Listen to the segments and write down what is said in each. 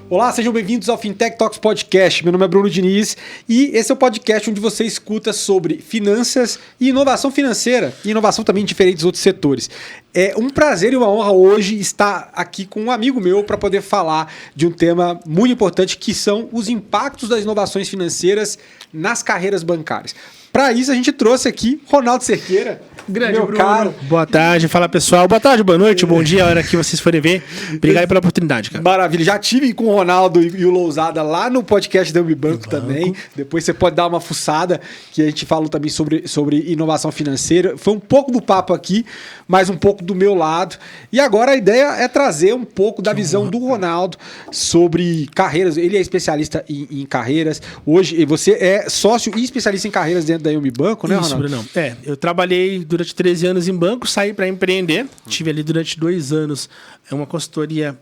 Olá, sejam bem-vindos ao Fintech Talks Podcast. Meu nome é Bruno Diniz e esse é o podcast onde você escuta sobre finanças e inovação financeira e inovação também em diferentes outros setores. É um prazer e uma honra hoje estar aqui com um amigo meu para poder falar de um tema muito importante que são os impactos das inovações financeiras nas carreiras bancárias. Para isso a gente trouxe aqui Ronaldo Cerqueira. Grande, meu Bruno. caro. Boa tarde, fala pessoal. Boa tarde, boa noite, bom dia, a hora que vocês forem ver. Obrigado pela oportunidade, cara. Maravilha. Já tive com o Ronaldo e o Lousada lá no podcast da Unibanco também. Depois você pode dar uma fuçada, que a gente falou também sobre inovação financeira. Foi um pouco do papo aqui, mas um pouco do meu lado. E agora a ideia é trazer um pouco da visão do Ronaldo sobre carreiras. Ele é especialista em carreiras. Hoje você é sócio e especialista em carreiras dentro da Unibanco, né, Ronaldo? Isso, Bruno. Eu trabalhei durante 13 anos em banco, saí para empreender. Tive ali durante 2 anos uma consultoria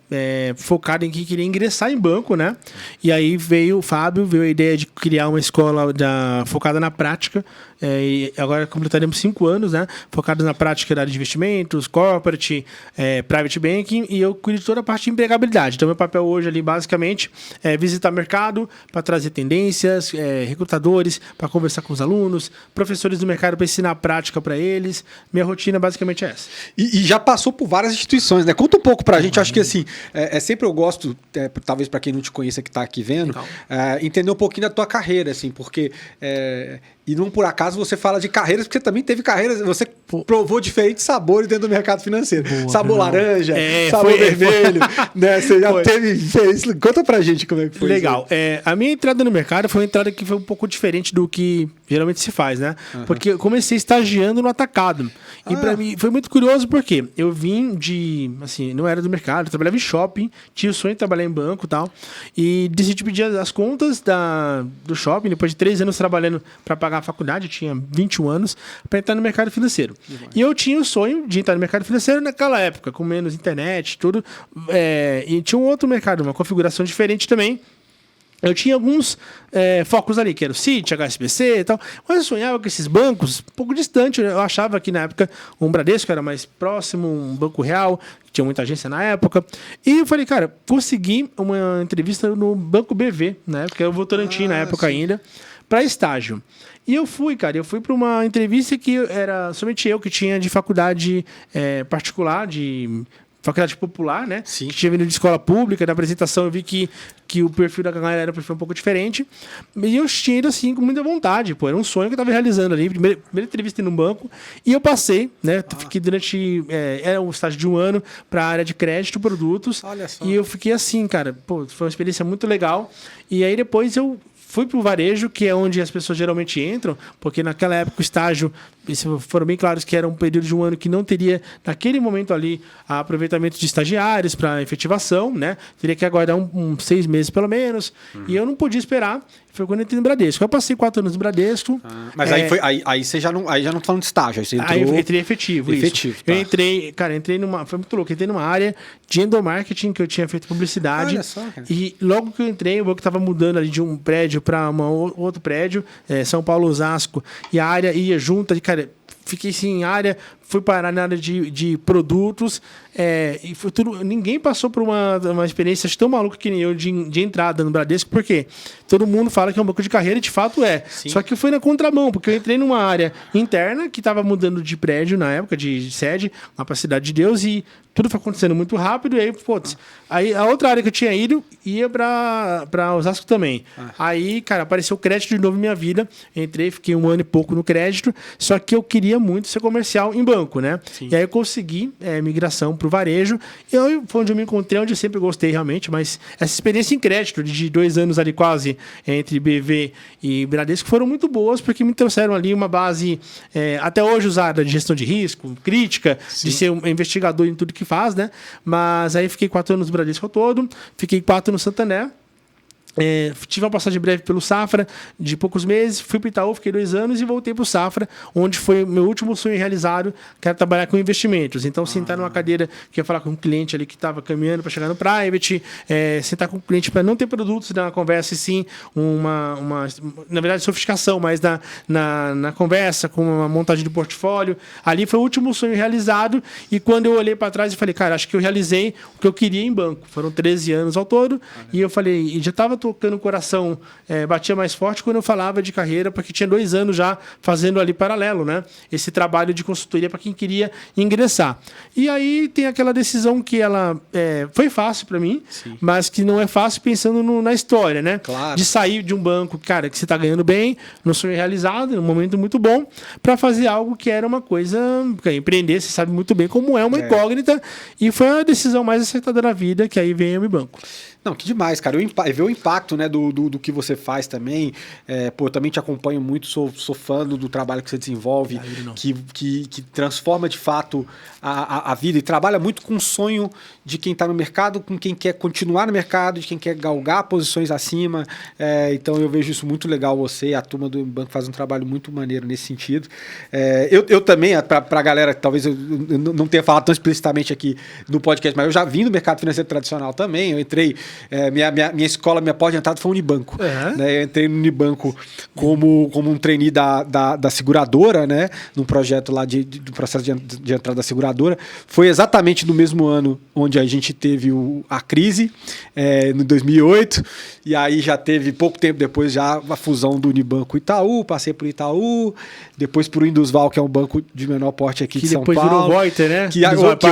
focada em que queria ingressar em banco, né? E aí veio o Fábio, veio a ideia de criar uma escola focada na prática. E agora completaremos 5 anos, né? Focados na prática da área de investimentos, corporate, private banking, e eu cuido de toda a parte de empregabilidade. Então, meu papel hoje ali, basicamente, é visitar mercado para trazer tendências, recrutadores para conversar com os alunos, professores do mercado para ensinar a prática para eles. Minha rotina, basicamente, é essa. E já passou por várias instituições, né? Conta um pouco pra gente. Acho que, assim, sempre eu gosto, talvez para quem não te conheça que tá aqui vendo, entender um pouquinho da tua carreira, assim, porque... E não por acaso você fala de carreiras, porque você também teve carreiras, você provou diferentes sabores dentro do mercado financeiro. Boa, sabor não. laranja, sabor vermelho, né? Você já teve isso. Conta pra gente como é que foi. Legal. A minha entrada no mercado foi uma entrada que foi um pouco diferente do que geralmente se faz, né? Porque eu comecei estagiando no atacado. E pra mim foi muito curioso porque eu vim assim, não era do mercado, eu trabalhava em shopping, tinha o sonho de trabalhar em banco e tal. E decidi pedir as contas do shopping, depois de 3 anos trabalhando para pagar a faculdade, eu tinha 21 anos, para entrar no mercado financeiro. E eu tinha o sonho de entrar no mercado financeiro naquela época, com menos internet, tudo. E tinha um outro mercado, uma configuração diferente também. Eu tinha alguns focos ali, que era o Citi, HSBC e tal, mas eu sonhava com esses bancos um pouco distante. Eu achava que na época um Bradesco era mais próximo, um Banco Real, que tinha muita agência na época. E eu falei, cara, consegui uma entrevista no Banco BV, na época, eu Votorantim na época ainda, para estágio. E eu fui para uma entrevista que era somente eu que tinha de faculdade particular, de faculdade popular, né? Sim. Que tinha vindo de escola pública. Na apresentação eu vi que o perfil da galera era um perfil um pouco diferente. E eu tinha ido assim com muita vontade. Era um sonho que eu estava realizando ali. Primeira entrevista no banco. E eu passei, né? Fiquei durante... era um estágio de 1 ano para a área de crédito, produtos. Olha só. E eu fiquei assim, cara. Foi uma experiência muito legal. E aí depois eu fui para o varejo, que é onde as pessoas geralmente entram, porque naquela época o estágio, foram bem claros que era um período de 1 ano que não teria, naquele momento ali, aproveitamento de estagiários para efetivação, né? Teria que aguardar 6 meses pelo menos, e eu não podia esperar. Foi quando eu entrei no Bradesco. Eu passei 4 anos no Bradesco. Mas aí você já não tá falando de estágio, aí você entrou... Aí eu entrei efetivo, efetivo, tá. Eu entrei numa... Foi muito louco. Entrei numa área de endomarketing, que eu tinha feito publicidade. Olha só, cara. E logo que eu entrei, o banco estava mudando ali de um prédio para outro prédio, São Paulo, Osasco, e a área ia junto. Cara, fiquei assim, em área, fui parar na área de produtos, e foi tudo. Ninguém passou por uma experiência tão maluca que nem eu de entrada no Bradesco, porque todo mundo fala que é um banco de carreira e de fato é. Sim. Só que eu fui na contramão, porque eu entrei numa área interna que estava mudando de prédio na época, de sede, lá para a Cidade de Deus, e tudo foi acontecendo muito rápido, e aí, aí a outra área que eu tinha ido ia para Osasco também. Aí, cara, apareceu o crédito de novo em minha vida. Entrei, fiquei 1 ano e pouco no crédito, só que eu queria muito ser comercial em banco, né? Sim. E aí eu consegui migração para o varejo, e aí foi onde eu me encontrei, onde eu sempre gostei realmente, mas essa experiência em crédito de 2 anos ali quase entre BV e Bradesco foram muito boas, porque me trouxeram ali uma base até hoje usada de gestão de risco, crítica, Sim. de ser um investigador em tudo que faz, né? Mas aí fiquei 4 anos no Bradesco todo, fiquei 4 no Santander. tive uma passagem breve pelo Safra, de poucos meses, fui para o Itaú, fiquei 2 anos e voltei para o Safra, onde foi o meu último sonho realizado, que era trabalhar com investimentos. Então, sentar numa cadeira que ia falar com um cliente ali que estava caminhando para chegar no private, sentar com o cliente para não ter produtos na conversa, e sim na verdade, sofisticação, mas na conversa, com uma montagem de portfólio. Ali foi o último sonho realizado, e quando eu olhei para trás e falei, cara, acho que eu realizei o que eu queria em banco. Foram 13 anos ao todo, e eu falei, e já estava tocando o coração, batia mais forte quando eu falava de carreira, porque tinha 2 anos já fazendo ali paralelo, né? Esse trabalho de consultoria para quem queria ingressar. E aí tem aquela decisão que ela foi fácil para mim, sim, mas que não é fácil pensando na história, né? Claro. De sair de um banco, cara, que você está ganhando bem, no sonho realizado, num momento muito bom, para fazer algo que era uma coisa, empreender, você sabe muito bem como é uma incógnita, e foi a decisão mais acertada da vida, que aí vem o banco. Não, que demais, cara. Ver o impacto, né, do que você faz também. Eu também te acompanho muito, sou fã do trabalho que você desenvolve, que transforma de fato a vida e trabalha muito com o sonho de quem está no mercado, com quem quer continuar no mercado, de quem quer galgar posições acima. Então eu vejo isso muito legal, você e a turma do banco faz um trabalho muito maneiro nesse sentido. Eu também, para a galera, talvez eu não tenha falado tão explicitamente aqui no podcast, mas eu já vim do mercado financeiro tradicional também. Eu entrei. Minha escola, minha porta de entrada foi o Unibanco. Né? Eu entrei no Unibanco como um trainee da seguradora, né? Num projeto lá do processo de entrada da seguradora. Foi exatamente no mesmo ano onde a gente teve a crise, no 2008, e aí já teve, pouco tempo depois, já a fusão do Unibanco e Itaú, passei por Itaú, depois por Indusval, que é um banco de menor porte aqui de São Paulo. Que depois virou Voiter, né? Que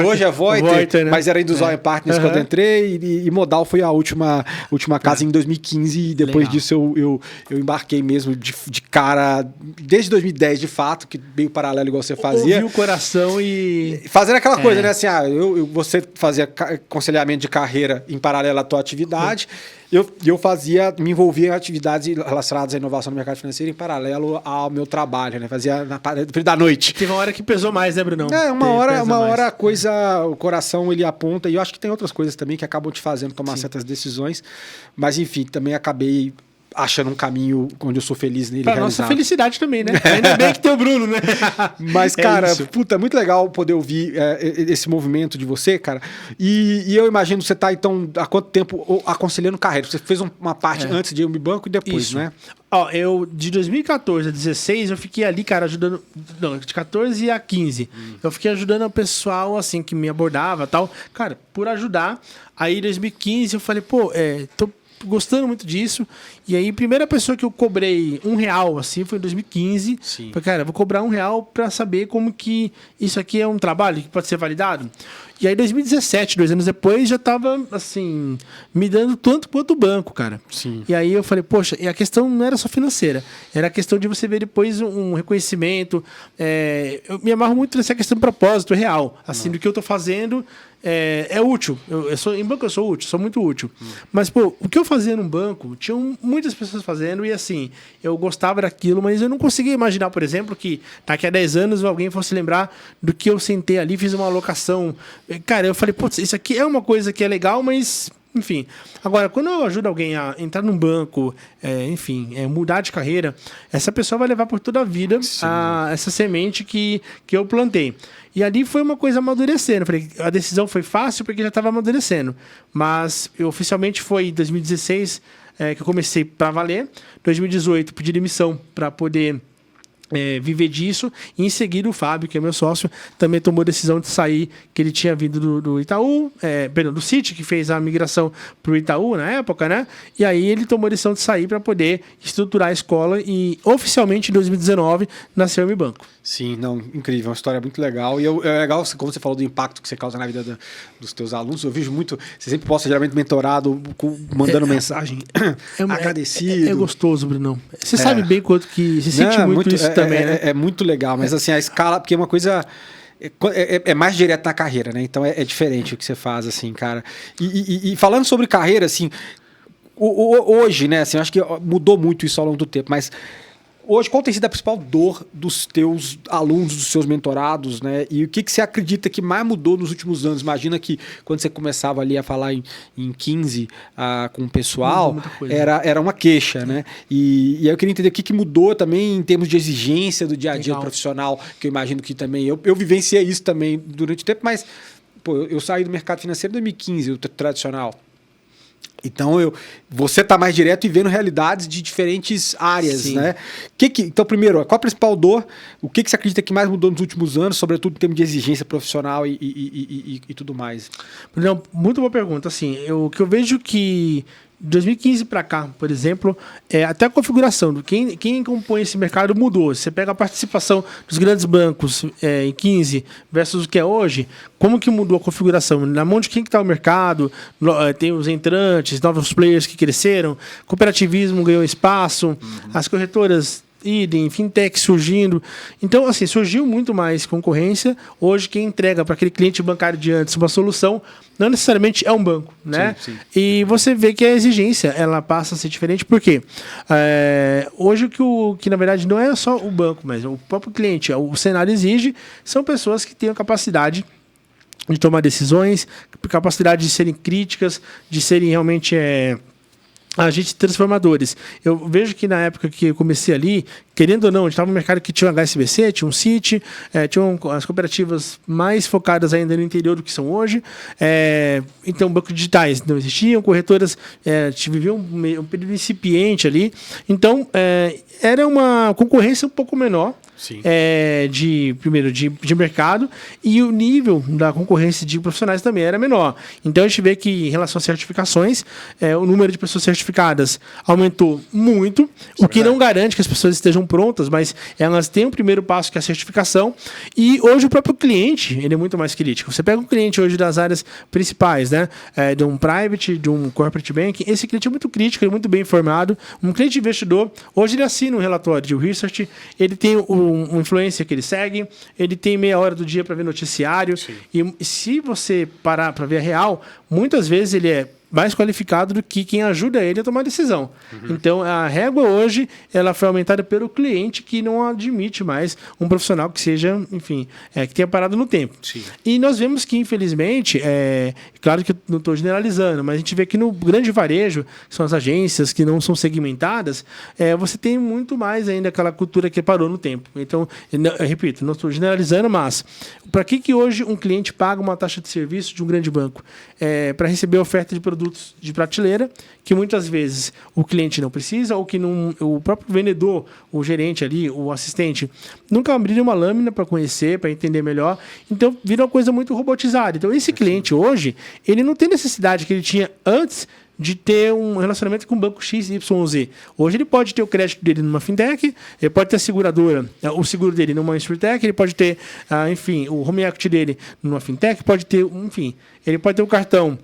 hoje é Voiter, né? mas era Indusval Partners quando eu entrei, e Modal foi a última casa em 2015, e depois disso eu embarquei mesmo de cara, desde 2010 de fato, que meio paralelo igual você fazia. Ouvi o coração e... Fazendo aquela coisa, né? Assim, você fazia aconselhamento de carreira em paralelo à tua atividade, eu me envolvia em atividades relacionadas à inovação no mercado financeiro em paralelo ao meu trabalho, né? Fazia no período da noite. Teve uma hora que pesou mais, né, Brunão? Uma hora a coisa, o coração ele aponta, e eu acho que tem outras coisas também que acabam te fazendo tomar certas decisões, mas enfim, também acabei achando um caminho onde eu sou feliz nele. Pra nossa felicidade também, né? Ainda bem que tem o Bruno, né? Mas, cara, é muito legal poder ouvir esse movimento de você, cara. E eu imagino, você tá, então, há quanto tempo aconselhando carreira? Você fez uma parte antes de ir ao banco e depois, né? Eu, de 2014 a 2016, eu fiquei ali, cara, ajudando... Não, de 14 a 15. Eu fiquei ajudando o pessoal, assim, que me abordava e tal. Cara, por ajudar. Aí, em 2015, eu falei, tô gostando muito disso. E aí, a primeira pessoa que eu cobrei R$1, assim, foi em 2015. Sim. Falei, cara, vou cobrar R$1 para saber como que isso aqui é um trabalho que pode ser validado. E aí, em 2017, 2 anos depois, já estava, assim, me dando tanto quanto o banco, cara. Sim. E aí eu falei, poxa, e a questão não era só financeira. Era a questão de você ver depois um reconhecimento. Eu me amarro muito nessa questão de propósito real. Assim, do que eu estou fazendo é útil. Em banco eu sou útil, sou muito útil. Mas, o que eu fazia num banco, tinham muitas pessoas fazendo, e assim, eu gostava daquilo, mas eu não conseguia imaginar, por exemplo, que daqui a 10 anos alguém fosse lembrar do que eu sentei ali, fiz uma alocação. Cara, eu falei, putz, isso aqui é uma coisa que é legal, mas... Enfim, agora, quando eu ajudo alguém a entrar num banco, mudar de carreira, essa pessoa vai levar por toda a vida essa semente que eu plantei. E ali foi uma coisa amadurecendo. Falei, a decisão foi fácil porque já estava amadurecendo. Mas oficialmente foi em 2016 que eu comecei para valer. 2018 pedi demissão para poder... viver disso, e em seguida o Fábio, que é meu sócio, também tomou a decisão de sair, que ele tinha vindo do Itaú, do Citi, que fez a migração para o Itaú na época, né? E aí ele tomou a decisão de sair para poder estruturar a escola, e oficialmente em 2019 nasceu o Mi Banco. Sim, não, incrível, uma história muito legal. E é legal, como você falou do impacto que você causa na vida dos teus alunos, eu vejo muito, você sempre posta geralmente mentorado, mandando mensagem agradecido. É gostoso, Brunão. Você sabe bem quanto que você sente muito isso também, né? É muito legal, mas assim, a escala, porque é uma coisa... É mais direto na carreira, né? Então é diferente o que você faz, assim, cara. E falando sobre carreira, assim, hoje, né? Assim, eu acho que mudou muito isso ao longo do tempo, mas Hoje, qual tem sido a principal dor dos teus alunos, dos seus mentorados, né? E o que você acredita que mais mudou nos últimos anos? Imagina que quando você começava ali a falar em 15 com o pessoal, era uma queixa, né? E aí eu queria entender o que mudou também em termos de exigência do dia a dia do profissional, que eu imagino que também... Eu vivenciei isso também durante o tempo, mas eu saí do mercado financeiro em 2015, o tradicional. Então, você está mais direto e vendo realidades de diferentes áreas, Sim. né? Então, primeiro, qual a principal dor? O que você acredita que mais mudou nos últimos anos, sobretudo em termos de exigência profissional e tudo mais? Não, muito boa pergunta. Assim, o que eu vejo que... De 2015 para cá, por exemplo, até a configuração, quem compõe esse mercado mudou. Você pega a participação dos grandes bancos em 15 versus o que é hoje, como que mudou a configuração? Na mão de quem que está o mercado, tem os entrantes, novos players que cresceram, cooperativismo ganhou espaço, as corretoras... idem, fintech surgindo. Então, assim, surgiu muito mais concorrência. Hoje, quem entrega para aquele cliente bancário de antes uma solução, não necessariamente é um banco, né? Sim, sim. E você vê que a exigência, ela passa a ser diferente, porque hoje que na verdade não é só o banco, mas o próprio cliente, o cenário exige, são pessoas que tenham capacidade de tomar decisões, capacidade de serem críticas, de serem realmente... agentes transformadores. Eu vejo que na época que eu comecei ali, querendo ou não, a gente estava no mercado que tinha um HSBC, tinha um Citi, tinham as cooperativas mais focadas ainda no interior do que são hoje. Então, bancos digitais não existiam, corretoras viviam um período incipiente ali. Então, era uma concorrência um pouco menor. Primeiro de mercado, e o nível da concorrência de profissionais também era menor. Então a gente vê que em relação às certificações, o número de pessoas certificadas aumentou muito, o que não garante que as pessoas estejam prontas, mas elas têm o primeiro passo, que é a certificação. E hoje o próprio cliente, ele é muito mais crítico. Você pega um cliente hoje das áreas principais, né? De um private, de um corporate bank, esse cliente é muito crítico, ele é muito bem informado. Um cliente investidor, hoje ele assina um relatório de research, ele tem um influencer que ele segue, ele tem meia hora do dia para ver noticiário. Sim. E se você parar para ver a real, muitas vezes ele é mais qualificado do que quem ajuda ele a tomar decisão. Então, a régua hoje ela foi aumentada pelo cliente, que não admite mais um profissional que seja, enfim, que tenha parado no tempo. Sim. E nós vemos que, infelizmente, claro que eu não estou generalizando, mas a gente vê que no grande varejo, que são as agências que não são segmentadas, você tem muito mais ainda aquela cultura que parou no tempo. Então, eu repito, não estou generalizando, mas para que hoje um cliente paga uma taxa de serviço de um grande banco? Para receber oferta de produtos de prateleira, que muitas vezes o cliente não precisa, ou que o próprio vendedor, o gerente ali, o assistente, nunca abriram uma lâmina para conhecer, para entender melhor. Então, vira uma coisa muito robotizada. Então, esse cliente hoje, ele não tem necessidade que ele tinha antes de ter um relacionamento com o banco XYZ. Hoje ele pode ter o crédito dele numa fintech, ele pode ter a seguradora, o seguro dele numa insurtech, ele pode ter, enfim, o home equity dele numa fintech, pode ter, enfim, ele pode ter o cartão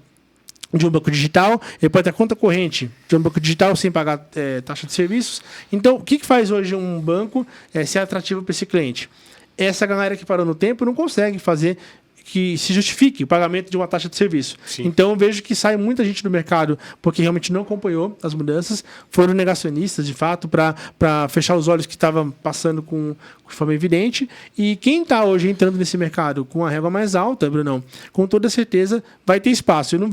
de um banco digital, ele pode ter a conta corrente de um banco digital sem pagar taxa de serviços. Então, o que faz hoje um banco ser atrativo para esse cliente? Essa galera que parou no tempo não consegue fazer que se justifique o pagamento de uma taxa de serviço. Sim. Então, eu vejo que sai muita gente do mercado porque realmente não acompanhou as mudanças, foram negacionistas, de fato, para fechar os olhos que estavam passando de forma evidente. E quem está hoje entrando nesse mercado com a régua mais alta, Brunão, com toda certeza vai ter espaço. Eu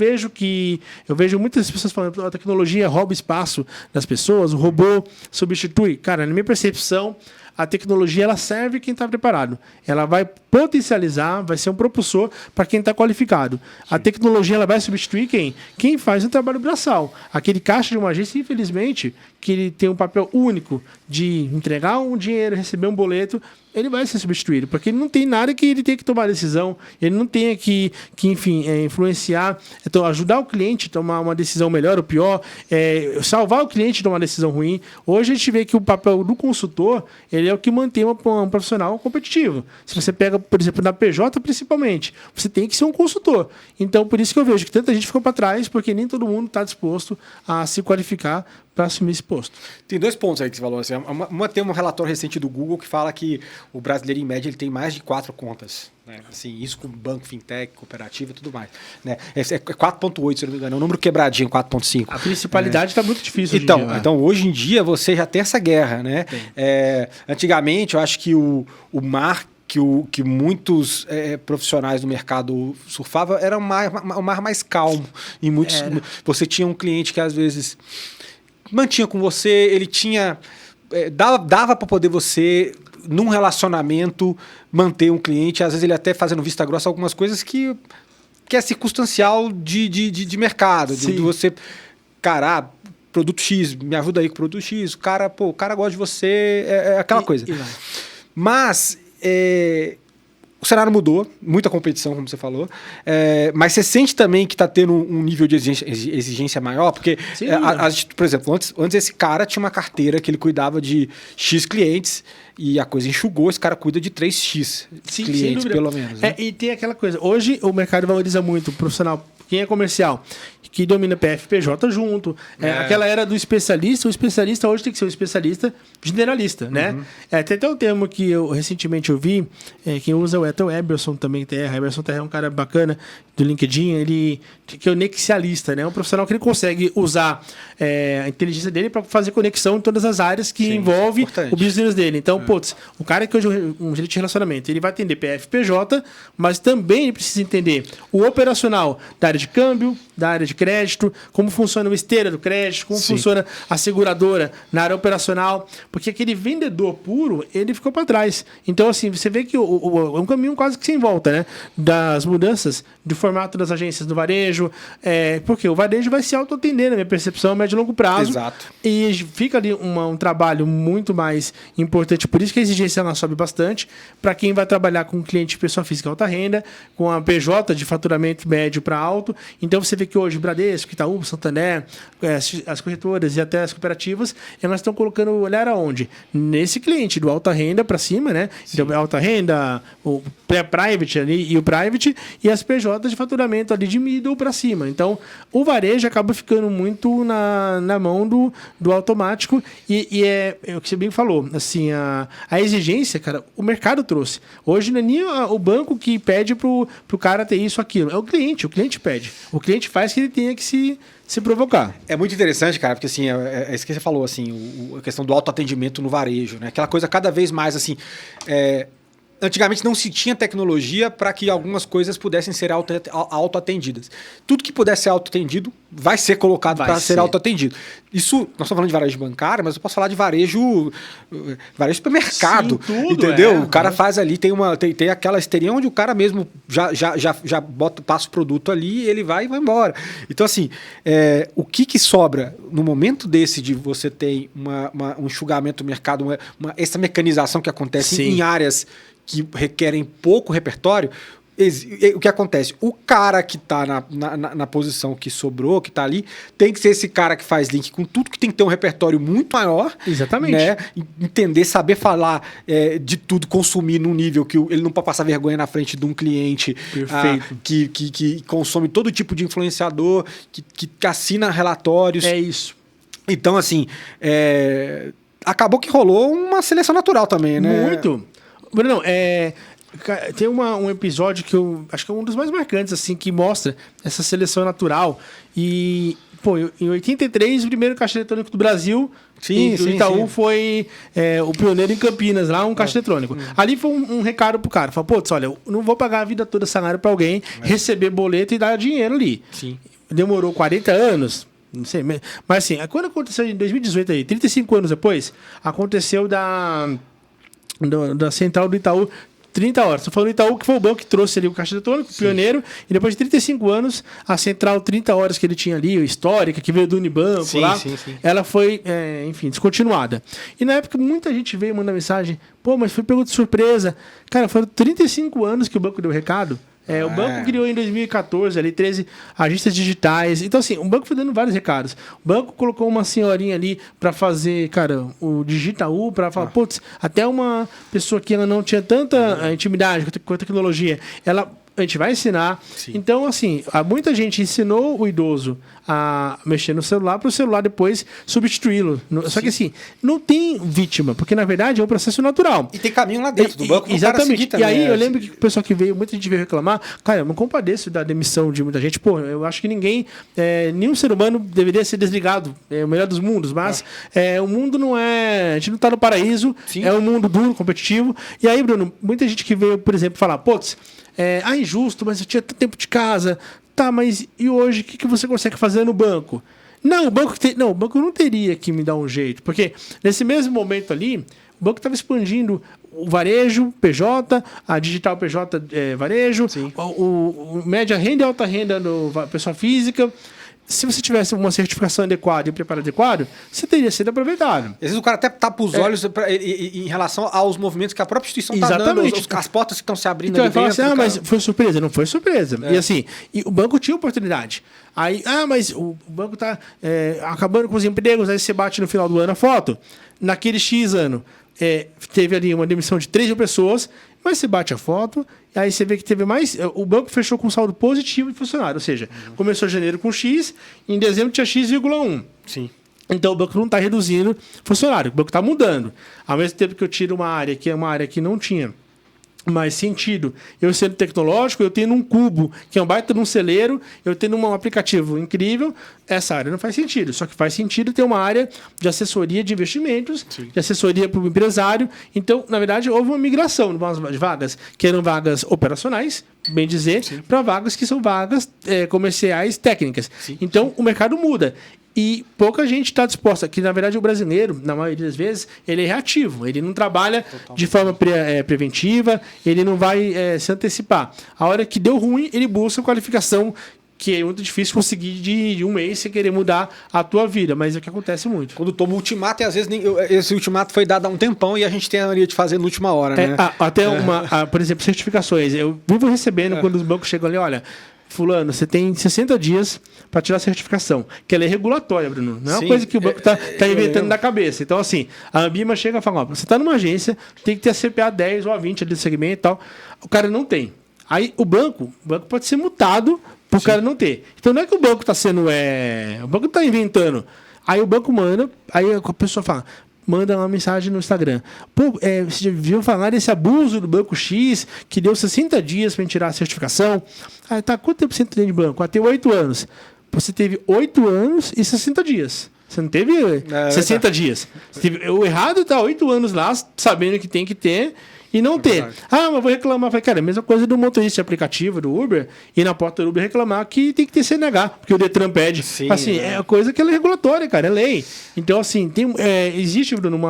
vejo muitas pessoas falando que a tecnologia rouba espaço das pessoas, o robô substitui. Cara, na minha percepção, a tecnologia ela serve quem está preparado. Ela vai potencializar, vai ser um propulsor para quem está qualificado. Sim. A tecnologia ela vai substituir quem? Quem faz um trabalho braçal. Aquele caixa de uma agência, infelizmente, que ele tem um papel único de entregar um dinheiro, receber um boleto, ele vai ser substituído, porque ele não tem nada que ele tenha que tomar decisão, ele não tenha que enfim, influenciar, então, ajudar o cliente a tomar uma decisão melhor ou pior, salvar o cliente de tomar uma decisão ruim. Hoje a gente vê que o papel do consultor, ele é o que mantém um profissional competitivo. Se você pega, por exemplo, na PJ principalmente, você tem que ser um consultor. Então, por isso que eu vejo que tanta gente ficou para trás, porque nem todo mundo está disposto a se qualificar para assumir esse posto. Tem 2 pontos aí que você falou. Assim, tem um relatório recente do Google que fala que o brasileiro, em média, ele tem mais de 4 contas. Né? Assim, isso com banco, fintech, cooperativa e tudo mais. Né? É 4,8, se eu não me engano. É um número quebradinho, 4,5. A principalidade está muito difícil então, hoje em dia, você já tem essa guerra. Né? Antigamente, eu acho que o mar que muitos profissionais do mercado surfavam era um mar mais calmo. E você tinha um cliente que, às vezes, mantinha com você, ele tinha... dava para poder você, num relacionamento, manter um cliente. Às vezes ele até fazendo vista grossa algumas coisas que é circunstancial de mercado. De você... Cara, produto X, me ajuda aí com o produto X. O cara gosta de você. É aquela coisa. Mas... o cenário mudou, muita competição, como você falou, mas você sente também que está tendo um nível de exigência maior, porque, por exemplo, antes esse cara tinha uma carteira que ele cuidava de X clientes e a coisa enxugou, esse cara cuida de 3X clientes, pelo menos. Né? E tem aquela coisa, hoje o mercado valoriza muito o profissional, quem é comercial, que domina PFPJ junto. Aquela era do especialista, o especialista hoje tem que ser um especialista generalista, né? Tem até um termo que eu recentemente ouvi, quem usa é o Ethel Eberson também, Eberson é um cara bacana do LinkedIn, ele que é o nexialista, né? Um profissional que ele consegue usar a inteligência dele para fazer conexão em todas as áreas que envolve o business dele. Então, o cara que hoje é um gerente de relacionamento, ele vai atender PFPJ, mas também ele precisa entender o operacional da área de câmbio, da área de crédito, como funciona o esteira do crédito, como funciona a seguradora na área operacional, porque aquele vendedor puro, ele ficou para trás. Então, assim, você vê que é um caminho quase que sem volta, né? Das mudanças de formato das agências do varejo, porque o varejo vai se autoatender, na minha percepção, a médio e longo prazo. Exato. E fica ali um trabalho muito mais importante, por isso que a exigência ela sobe bastante, para quem vai trabalhar com cliente pessoa física alta renda, com a PJ de faturamento médio para alto. Então, você vê que hoje Bradesco, Itaú, Santander, as corretoras e até as cooperativas, elas estão colocando o olhar aonde? Nesse cliente, do alta renda para cima, né? Então, alta renda, o pré-private ali e o private, e as PJs de faturamento ali de middle para cima. Então, o varejo acaba ficando muito na mão do automático e é o que você bem falou, assim, a exigência, cara, o mercado trouxe. Hoje não é nem o banco que pede pro cara ter isso, aquilo. É o cliente pede. O cliente faz que ele tenha que se provocar. É muito interessante, cara, porque assim, é isso que você falou, assim, a questão do autoatendimento no varejo, né? Aquela coisa cada vez mais assim. Antigamente não se tinha tecnologia para que algumas coisas pudessem ser autoatendidas. Tudo que pudesse ser autoatendido vai ser colocado para ser autoatendido. Isso, nós estamos falando de varejo bancário, mas eu posso falar de varejo supermercado. Sim, tudo, entendeu? O cara faz ali, tem aquela esteirinha onde o cara mesmo já passa o produto ali, ele vai e vai embora. Então, assim, o que sobra no momento desse de você ter um enxugamento do mercado, essa mecanização que acontece em áreas que requerem pouco repertório, o que acontece? O cara que está na posição que sobrou, que está ali, tem que ser esse cara que faz link com tudo, que tem que ter um repertório muito maior. Exatamente. Né? Entender, saber falar de tudo, consumir num nível que ele não pode passar vergonha na frente de um cliente que consome todo tipo de influenciador, que assina relatórios. É isso. Então, assim, acabou que rolou uma seleção natural também, né? Muito. Bruno, tem um episódio que eu acho que é um dos mais marcantes, assim, que mostra essa seleção natural. E, em 83, o primeiro caixa eletrônico do Brasil, o Itaú foi o pioneiro em Campinas, lá, um caixa eletrônico. Ali foi um recado pro cara. Falou, olha, eu não vou pagar a vida toda salário para alguém, receber boleto e dar dinheiro ali. Sim. Demorou 40 anos. Não sei, mas assim, quando aconteceu em 2018, 35 anos depois, aconteceu da central do Itaú, 30 horas. Estou falando do Itaú, que foi o banco que trouxe ali o caixa eletrônico, pioneiro, e depois de 35 anos, a central 30 horas que ele tinha ali, histórica, que veio do Unibanco ela foi, descontinuada. E na época, muita gente veio mandar mensagem, mas foi pergunta de surpresa. Cara, foram 35 anos que o banco deu recado. O banco criou em 2014 ali 13 agências digitais. Então, assim, o banco foi dando vários recados. O banco colocou uma senhorinha ali para fazer, cara, o Digitaú, para falar, até uma pessoa que ela não tinha tanta intimidade com a tecnologia, ela a gente vai ensinar. Sim. Então, assim, muita gente ensinou o idoso a mexer no celular para o celular depois substituí-lo. Só que assim, não tem vítima, porque na verdade é um processo natural. E tem caminho lá dentro do banco. Exatamente. E aí eu lembro que o pessoal que veio, muita gente veio reclamar, cara, eu não compadeço da demissão de muita gente. Pô, eu acho que nenhum ser humano deveria ser desligado. É o melhor dos mundos, mas o mundo não é... A gente não tá no paraíso, é um mundo duro, competitivo. E aí, Bruno, muita gente que veio, por exemplo, falar, putz, injusto, mas eu tinha tanto tempo de casa. Tá, mas e hoje, o que você consegue fazer no banco? Não, o banco não teria que me dar um jeito, porque nesse mesmo momento ali, o banco estava expandindo o varejo, PJ, a digital PJ varejo, o média renda e alta renda no pessoa física. Se você tivesse uma certificação adequada e um preparo adequado, você teria sido aproveitado. Às vezes o cara até tapa os olhos em relação aos movimentos que a própria instituição está dando, as portas que estão se abrindo ali dentro. Assim, mas foi surpresa. Não foi surpresa. E assim, o banco tinha oportunidade. Aí, mas o banco está acabando com os empregos, aí você bate no final do ano a foto. Naquele X ano, teve ali uma demissão de 3 mil pessoas, mas você bate a foto, aí você vê que teve mais... O banco fechou com saldo positivo de funcionário, ou seja, começou janeiro com X, em dezembro tinha X,1. Sim. Então o banco não está reduzindo funcionário, o banco está mudando. Ao mesmo tempo que eu tiro uma área que é uma área que não tinha mais sentido, eu sendo tecnológico, eu tendo um cubo, que é um baita de um celeiro, eu tendo um aplicativo incrível, essa área não faz sentido. Só que faz sentido ter uma área de assessoria de investimentos, de assessoria para o empresário. Então, na verdade, houve uma migração de vagas que eram vagas operacionais, bem dizer, para vagas que são vagas comerciais técnicas. Sim. Então, o mercado muda. E pouca gente está disposta, que na verdade o brasileiro, na maioria das vezes, ele é reativo, ele não trabalha de forma preventiva, ele não vai se antecipar. A hora que deu ruim, ele busca qualificação, que é muito difícil conseguir de um mês você querer mudar a tua vida, mas é o que acontece muito. Quando toma o ultimato, e às vezes esse ultimato foi dado há um tempão e a gente tem a mania de fazer na última hora, né? Até por exemplo, certificações. Eu vivo recebendo quando os bancos chegam ali, olha... Fulano, você tem 60 dias para tirar a certificação, que ela é regulatória, Bruno. Não é uma coisa que o banco está inventando na cabeça. Então, assim, a Ambima chega e fala, você está numa agência, tem que ter a CPA 10 ou a 20 ali do segmento e tal. O cara não tem. Aí o banco pode ser multado para o cara não ter. Então não é que o banco está sendo... O banco está inventando. Aí o banco manda, aí a pessoa fala... Manda uma mensagem no Instagram. Pô, você já viu falar desse abuso do Banco X, que deu 60 dias para tirar a certificação? Ah, tá, quanto tempo você tem de banco? Até 8 anos. Você teve 8 anos e 60 dias. Você não teve 60 dias. O errado tá 8 anos lá, sabendo que tem que ter, e não ter. Mas vou reclamar. Falei, cara, a mesma coisa do motorista de aplicativo, do Uber, ir na porta do Uber reclamar que tem que ter CNH, porque o Detran pede. Sim, assim, é coisa que ela é regulatória, cara, é lei. Então, assim, existe, Bruno,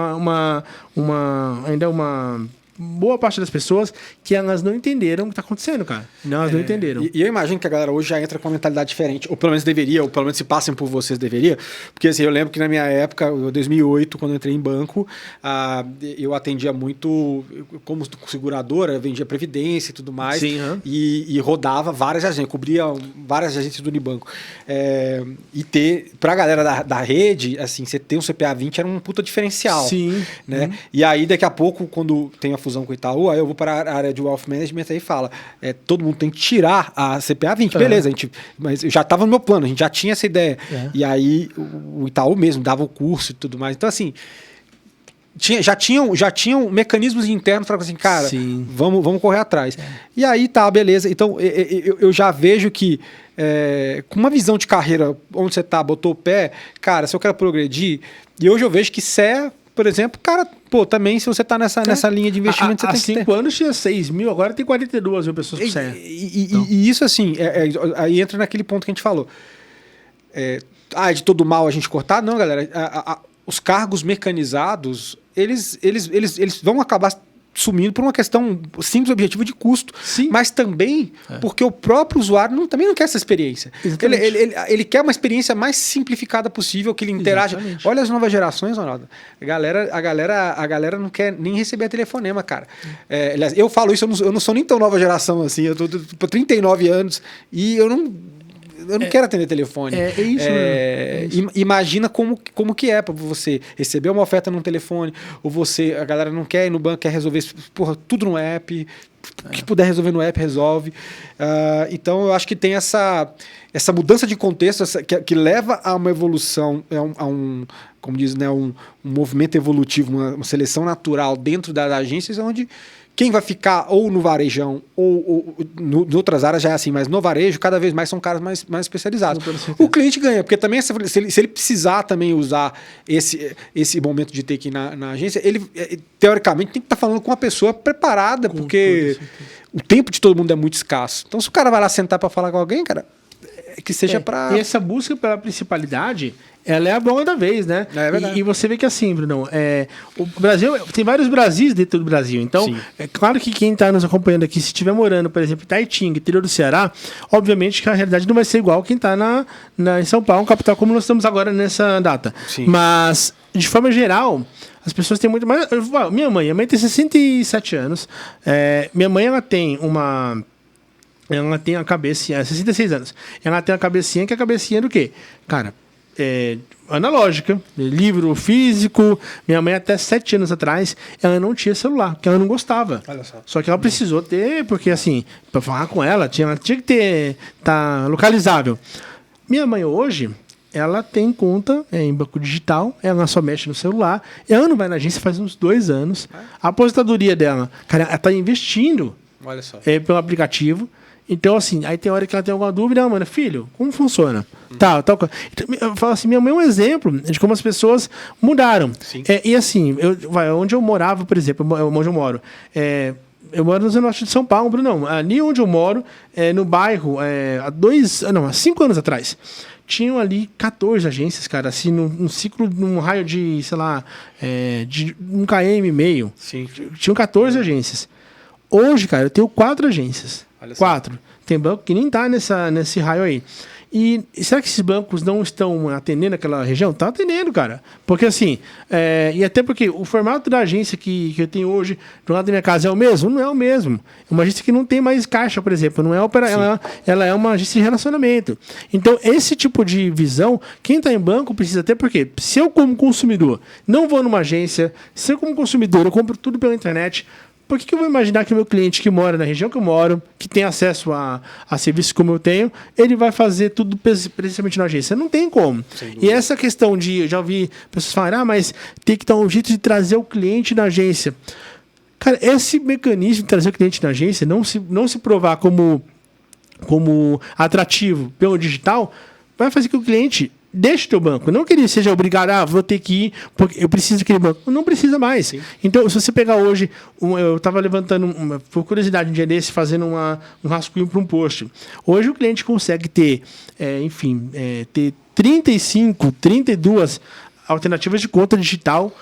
ainda uma boa parte das pessoas que elas não entenderam o que está acontecendo, cara. Elas não entenderam. E eu imagino que a galera hoje já entra com uma mentalidade diferente, ou pelo menos deveria, ou pelo menos se passem por vocês deveria, porque assim, eu lembro que na minha época, em 2008, quando eu entrei em banco, eu atendia muito como seguradora, vendia previdência e tudo mais. Sim, e rodava várias agências, cobria várias agências do Unibanco. E pra galera da rede, assim, você ter um CPA 20 era um puta diferencial. Sim. Né? E aí, daqui a pouco, quando tem a fusão com o Itaú, aí eu vou para a área de Wealth Management e fala, todo mundo tem que tirar a CPA 20, beleza, mas já estava no meu plano, a gente já tinha essa ideia. E aí o Itaú mesmo dava o curso e tudo mais. Então, assim, já tinham mecanismos internos para assim, cara, vamos correr atrás. E aí tá, beleza. Então, eu já vejo que com uma visão de carreira, onde você tá, botou o pé, cara, se eu quero progredir, e hoje eu vejo que por exemplo, cara, também se você tá nessa linha de investimento, você tem que ter. Há 5 anos tinha 6 mil, agora tem 42 mil pessoas por CEA. E isso, assim, aí entra naquele ponto que a gente falou. De todo mal a gente cortar? Não, galera. Os cargos mecanizados, eles vão acabar sumindo por uma questão simples, objetiva de custo. Sim. Mas também porque o próprio usuário também não quer essa experiência. Ele quer uma experiência mais simplificada possível, que ele interaja. Exatamente. Olha as novas gerações, Ronaldo. A galera não quer nem receber telefonema, cara. Aliás, eu falo isso, eu não sou nem tão nova geração assim. Eu tô 39 anos e eu eu não quero atender telefone. É isso. Imagina como que é para você receber uma oferta num telefone, ou a galera não quer ir no banco, quer resolver tudo no app, o que puder resolver no app, resolve. Então, eu acho que tem essa mudança de contexto que leva a uma evolução, como diz, né, um movimento evolutivo, uma seleção natural dentro das agências, onde quem vai ficar ou no varejão ou em outras áreas já é assim, mas no varejo cada vez mais são caras mais especializados. O cliente ganha, porque também se ele precisar também usar esse momento de ter que ir na agência, ele teoricamente tem que estar falando com uma pessoa preparada, porque o tempo de todo mundo é muito escasso. Então se o cara vai lá sentar para falar com alguém, cara, que seja para... E essa busca pela principalidade, ela é a bola da vez, né? É verdade. E você vê que assim, Bruno, o Brasil, tem vários Brasis dentro do Brasil. Então, sim, é claro que quem está nos acompanhando aqui, se estiver morando, por exemplo, em Itaitinga, interior do Ceará, obviamente que a realidade não vai ser igual quem está em São Paulo, capital, como nós estamos agora nessa data. Sim. Mas, de forma geral, as pessoas têm muito mais... Minha mãe tem 67 anos. Minha mãe, ela tem a cabecinha, 66 anos. Ela tem a cabecinha, que é a cabecinha do quê? Cara, analógica, livro físico. Minha mãe, até 7 anos atrás, ela não tinha celular, porque ela não gostava. Olha só que ela precisou ter, porque assim, para falar com ela, tinha que tá localizável. Minha mãe hoje, ela tem conta em banco digital, ela só mexe no celular, ela não vai na agência faz uns 2 anos. A aposentadoria dela, cara, ela tá investindo. Olha só. Pelo aplicativo. Então, assim, aí tem hora que ela tem alguma dúvida, mano, filho, como funciona? Tal. Então, eu falo assim, minha mãe é um exemplo de como as pessoas mudaram. E assim, onde eu morava, por exemplo, onde eu moro, eu moro no Zona Norte de São Paulo, Bruno, não, ali onde eu moro, no bairro, há 5 anos atrás, tinham ali 14 agências, cara, assim, num raio de, sei lá, de 1,5 km. Sim. Tinham 14 agências. Hoje, cara, eu tenho 4 agências. 4. Tem banco que nem tá nesse raio aí. E será que esses bancos não estão atendendo aquela região? Tá atendendo, cara. Porque assim, e até porque o formato da agência que eu tenho hoje do lado da minha casa é o mesmo? Não é o mesmo. É uma agência que não tem mais caixa, por exemplo. Não é ela é uma agência de relacionamento. Então, esse tipo de visão, quem está em banco precisa ter, porque se eu como consumidor não vou numa agência, se eu como consumidor eu compro tudo pela internet, por que eu vou imaginar que o meu cliente que mora na região que eu moro, que tem acesso a serviços como eu tenho, ele vai fazer tudo precisamente na agência? Não tem como. E essa questão de... Eu já ouvi pessoas falarem, mas tem que dar um jeito de trazer o cliente na agência. Cara, esse mecanismo de trazer o cliente na agência, não se provar como atrativo pelo digital, vai fazer que o cliente... Deixe o teu banco. Não que ele seja obrigado, vou ter que ir, porque eu preciso daquele banco. Não precisa mais. Sim. Então, se você pegar hoje, eu estava levantando, por curiosidade, um dia desse, fazendo um rascunho para um post. Hoje o cliente consegue ter, ter 35, 32 alternativas de conta digital,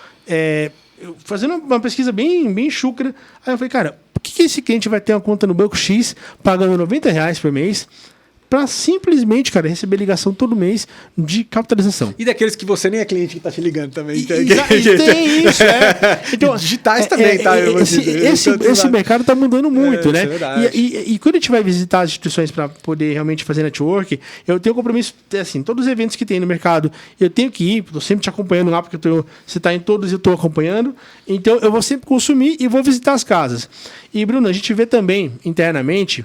fazendo uma pesquisa bem chucra. Aí eu falei, cara, por que esse cliente vai ter uma conta no banco X, pagando R$90 por mês, para simplesmente, cara, receber ligação todo mês de capitalização? E daqueles que você nem é cliente que tá te ligando também. E tem isso, Então, digitais também, tá? Esse mercado tá mudando muito, né? É verdade. E quando a gente vai visitar as instituições para poder realmente fazer network, eu tenho compromisso, assim, todos os eventos que tem no mercado, eu tenho que ir, tô sempre te acompanhando lá, porque você tá em todos e eu tô acompanhando, então eu vou sempre consumir e vou visitar as casas. E, Bruno, a gente vê também, internamente,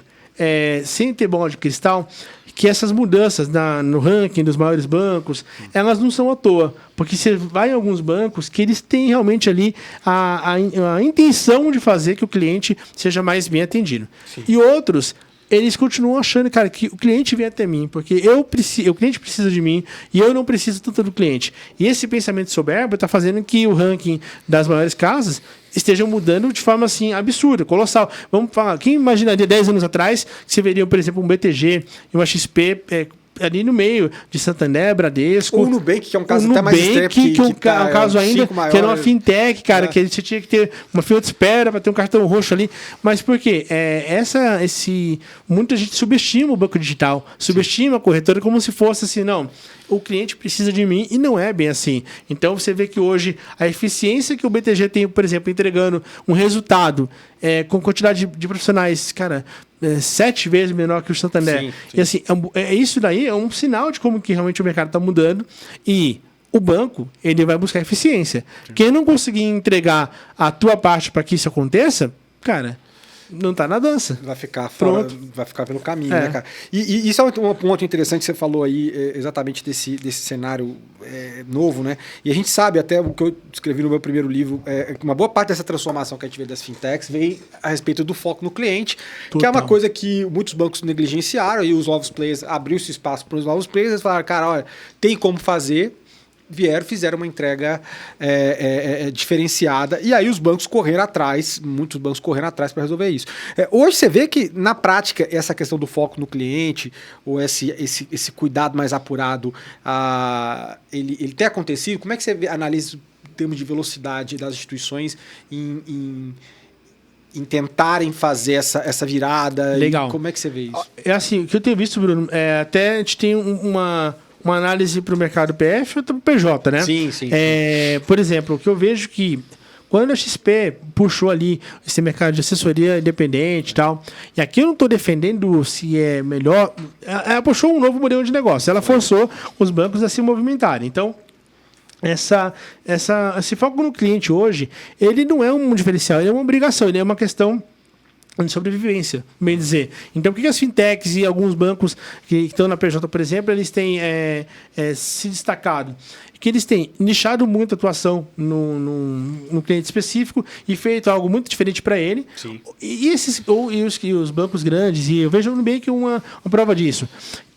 sem ter bola de cristal, que essas mudanças no ranking dos maiores bancos, elas não são à toa. Porque você vai em alguns bancos que eles têm realmente ali a intenção de fazer que o cliente seja mais bem atendido. Sim. E outros, eles continuam achando, cara, que o cliente vem até mim, porque o cliente precisa de mim e eu não preciso tanto do cliente. E esse pensamento soberbo está fazendo que o ranking das maiores casas esteja mudando de forma assim absurda, colossal. Vamos falar, quem imaginaria 10 anos atrás que você veria, por exemplo, um BTG e uma XP ali no meio de Santander, Bradesco. Ou o Nubank, que é um caso até mais extremo. Que é um caso ainda, que era uma fintech, cara, que você tinha que ter uma fila de espera para ter um cartão roxo ali. Mas por quê? Muita gente subestima o banco digital, subestima a corretora como se fosse assim, não, o cliente precisa de mim, e não é bem assim. Então você vê que hoje a eficiência que o BTG tem, por exemplo, entregando um resultado com quantidade de profissionais, cara, 7 vezes menor que o Santander. Sim. E assim, isso daí é um sinal de como que realmente o mercado está mudando e o banco, ele vai buscar eficiência. Sim. Quem não conseguir entregar a tua parte para que isso aconteça, cara, não tá na dança. Vai ficar fora, vai ficar pelo caminho, né, cara? E isso é um ponto interessante que você falou aí, exatamente desse cenário novo, né? E a gente sabe, até o que eu escrevi no meu primeiro livro, uma boa parte dessa transformação que a gente vê das fintechs vem a respeito do foco no cliente, que é uma coisa que muitos bancos negligenciaram, e os novos players, abriu-se espaço para os novos players, eles falaram, cara, olha, tem como fazer, fizeram uma entrega diferenciada, e aí os bancos correram atrás, muitos bancos correram atrás para resolver isso. Hoje você vê que, na prática, essa questão do foco no cliente, ou esse cuidado mais apurado, ele tem acontecido? Como é que você analisa em termos de velocidade das instituições em tentarem fazer essa virada? Legal. Como é que você vê isso? É assim, o que eu tenho visto, Bruno, até a gente tem uma análise para o mercado PF e outra para o PJ, né? Sim. Por exemplo, o que eu vejo que quando a XP puxou ali esse mercado de assessoria independente e tal, e aqui eu não estou defendendo se é melhor, ela puxou um novo modelo de negócio, ela forçou os bancos a se movimentarem. Então, esse foco no cliente hoje, ele não é um diferencial, ele é uma obrigação, ele é uma questão de sobrevivência, bem dizer. Então, por que as fintechs e alguns bancos que estão na PJ, por exemplo, eles têm se destacado? Que eles têm nichado muito a atuação no cliente específico e feito algo muito diferente para ele. Sim. E os bancos grandes, e eu vejo no meio que uma prova disso.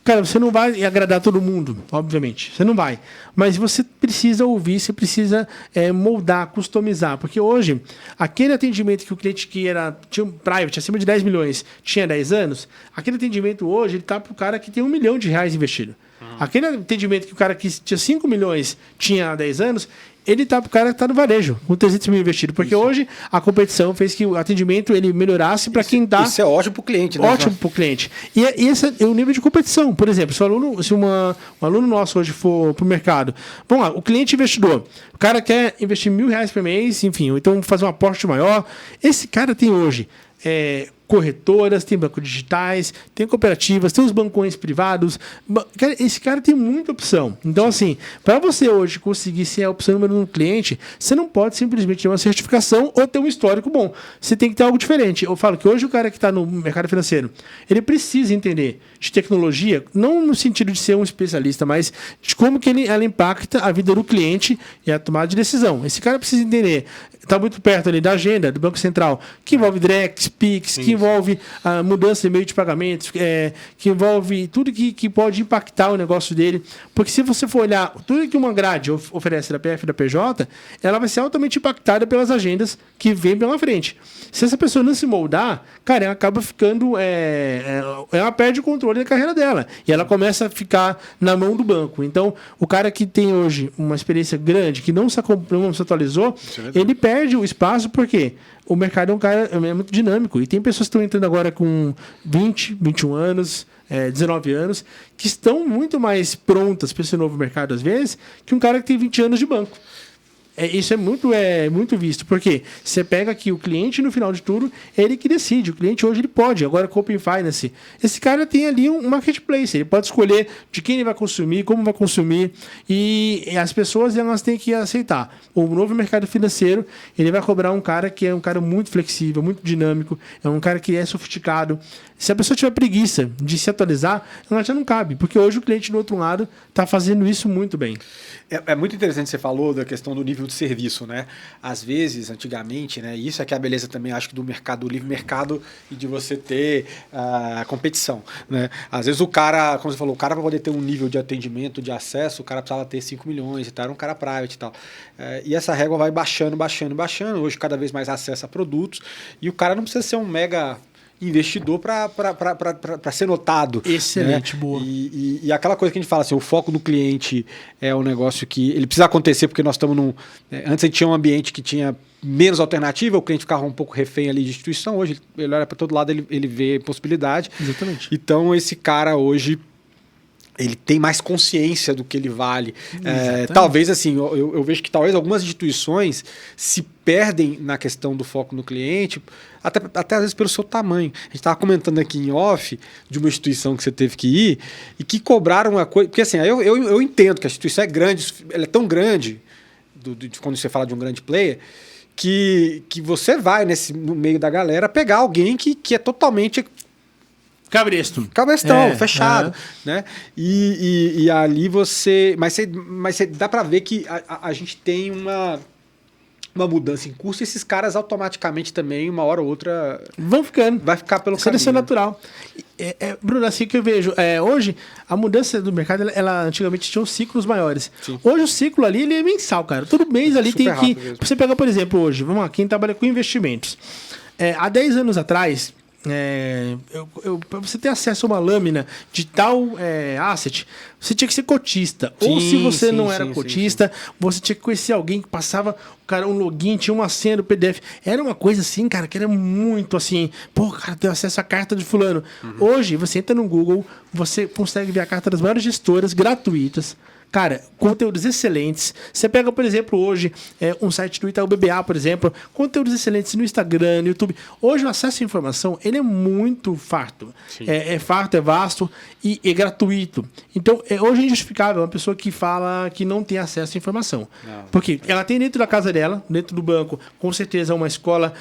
Cara, você não vai agradar todo mundo, obviamente. Você não vai. Mas você precisa ouvir, você precisa moldar, customizar. Porque hoje, aquele atendimento que o cliente tinha um private acima de 10 milhões, tinha 10 anos, aquele atendimento hoje ele está para o cara que tem R$1 milhão investido. Aquele atendimento que o cara que tinha 5 milhões tinha há 10 anos, ele está para o cara que está no varejo, com 300 mil investido. Porque hoje a competição fez que o atendimento ele melhorasse para quem está... Isso é ótimo para o cliente, né? Ótimo para o cliente. E esse é o nível de competição. Por exemplo, se um aluno nosso hoje for para o mercado, vamos lá, o cliente investidor, o cara quer investir R$1.000 por mês, enfim, ou então fazer um aporte maior. Esse cara tem hoje... corretoras, tem bancos digitais, tem cooperativas, tem os bancões privados. Esse cara tem muita opção. Então, assim, para você hoje conseguir ser a opção número 1 no cliente, você não pode simplesmente ter uma certificação ou ter um histórico bom. Você tem que ter algo diferente. Eu falo que hoje o cara que está no mercado financeiro, ele precisa entender de tecnologia, não no sentido de ser um especialista, mas de como que ela impacta a vida do cliente e a tomada de decisão. Esse cara precisa entender, está muito perto ali da agenda do Banco Central, que envolve Drex, Pix, que envolve a mudança de meio de pagamentos, que envolve tudo que pode impactar o negócio dele. Porque se você for olhar tudo que uma grade oferece da PF e da PJ, ela vai ser altamente impactada pelas agendas que vêm pela frente. Se essa pessoa não se moldar, cara, ela acaba ficando... ela perde o controle da carreira dela. E ela começa a ficar na mão do banco. Então, o cara que tem hoje uma experiência grande, que não se atualizou, ele perde o espaço, porque o mercado é muito dinâmico. E tem pessoas que estão entrando agora com 20, 21 anos, 19 anos, que estão muito mais prontas para esse novo mercado, às vezes, que um cara que tem 20 anos de banco. Isso é muito visto, porque você pega aqui o cliente, no final de tudo, ele que decide. O cliente hoje ele pode. Agora com o Open Finance, esse cara tem ali um marketplace. Ele pode escolher de quem ele vai consumir, como vai consumir, e as pessoas elas têm que aceitar. O novo mercado financeiro, ele vai cobrar um cara que é um cara muito flexível, muito dinâmico, é um cara que é sofisticado. Se a pessoa tiver preguiça de se atualizar, ela já não cabe, porque hoje o cliente do outro lado está fazendo isso muito bem. É muito interessante você falou da questão do nível de serviço, né? Às vezes, antigamente, né? Isso é que é a beleza também, acho que do mercado, do livre mercado e de você ter a competição, né? Às vezes o cara, como você falou, o cara para poder ter um nível de atendimento, de acesso, o cara precisava ter 5 milhões e tal, era um cara private e tal. E essa régua vai baixando. Hoje cada vez mais acesso a produtos e o cara não precisa ser um mega investidor para ser notado. Excelente, né? boa. E aquela coisa que a gente fala assim, o foco do cliente é um negócio que ele precisa acontecer porque nós estamos num... Antes a gente tinha um ambiente que tinha menos alternativa, o cliente ficava um pouco refém ali de instituição, hoje ele olha para todo lado, ele vê possibilidade. Exatamente. Então esse cara hoje ele tem mais consciência do que ele vale. Talvez, assim, eu vejo que talvez algumas instituições se perdem na questão do foco no cliente, até às vezes pelo seu tamanho. A gente estava comentando aqui em off de uma instituição que você teve que ir e que cobraram uma coisa... Porque, assim, eu entendo que a instituição é grande, ela é tão grande, quando você fala de um grande player, que você vai no meio da galera pegar alguém que é totalmente... Cabrestão, fechado. Né? E ali você... Mas você dá para ver que a gente tem uma mudança em curso e esses caras automaticamente também, uma hora ou outra... Vai ficar pelo caminho. Seleção natural. Bruno, assim que eu vejo... hoje, a mudança do mercado, ela antigamente tinha ciclos maiores. Sim. Hoje o ciclo ali ele é mensal, cara. Todo mês ali tem que... Você pega, por exemplo, hoje, vamos lá, quem trabalha com investimentos. Há 10 anos atrás... para você ter acesso a uma lâmina de tal asset, você tinha que ser cotista. Ou se você não era cotista, você tinha que conhecer alguém que passava um login, tinha uma senha do PDF. Era uma coisa assim, cara, que era muito assim. Pô, cara, tem acesso à carta de fulano. Hoje, você entra no Google, você consegue ver a carta das maiores gestoras gratuitas. Cara, conteúdos excelentes. Você pega, por exemplo, hoje, um site do Itaú BBA, por exemplo, conteúdos excelentes no Instagram, no YouTube. Hoje o acesso à informação, ele é muito farto. É farto, é vasto e é gratuito. Então, hoje é injustificável uma pessoa que fala que não tem acesso à informação. Não. Porque ela tem dentro da casa dela, dentro do banco, com certeza uma escola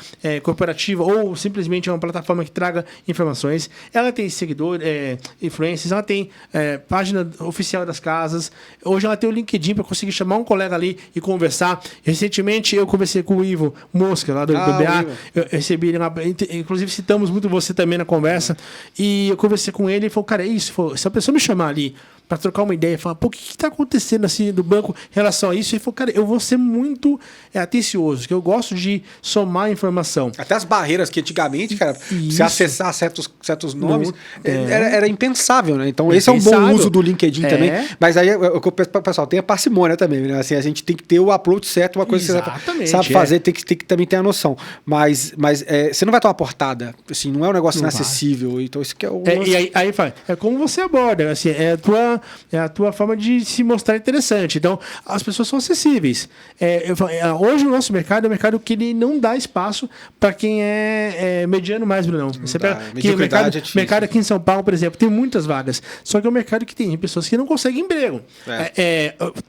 corporativa ou simplesmente uma plataforma que traga informações. Ela tem seguidores, influencers, ela tem página oficial das casas. Hoje ela tem o LinkedIn para conseguir chamar um colega ali e conversar. Recentemente eu conversei com o Ivo Mosca, lá do BBA. Eu recebi ele lá, inclusive citamos muito você também na conversa. E eu conversei com ele e falou, cara, é isso. Se a pessoa me chamar ali para trocar uma ideia, falar, pô, o que está acontecendo assim do banco em relação a isso? Ele falou, cara, eu vou ser muito atencioso, que eu gosto de somar informação. Até as barreiras que antigamente, cara, se acessar certos nomes, era impensável, né? Então esse é um bom uso do LinkedIn também. Mas aí o que eu peço para o pessoal, tem a parcimônia também, né? Assim, a gente tem que ter o upload certo, uma coisa que você sabe fazer, tem que também ter a noção. Mas você não vai ter uma portada, assim, não é um negócio inacessível. Então isso que é o... E aí fala, é como você aborda, assim, é a tua forma de se mostrar interessante. Então, as pessoas são acessíveis. Hoje o nosso mercado é um mercado que ele não dá espaço para quem é mediano mais, Bruno. Você pega que o mercado aqui em São Paulo, por exemplo, tem muitas vagas. Só que é um mercado que tem pessoas que não conseguem emprego.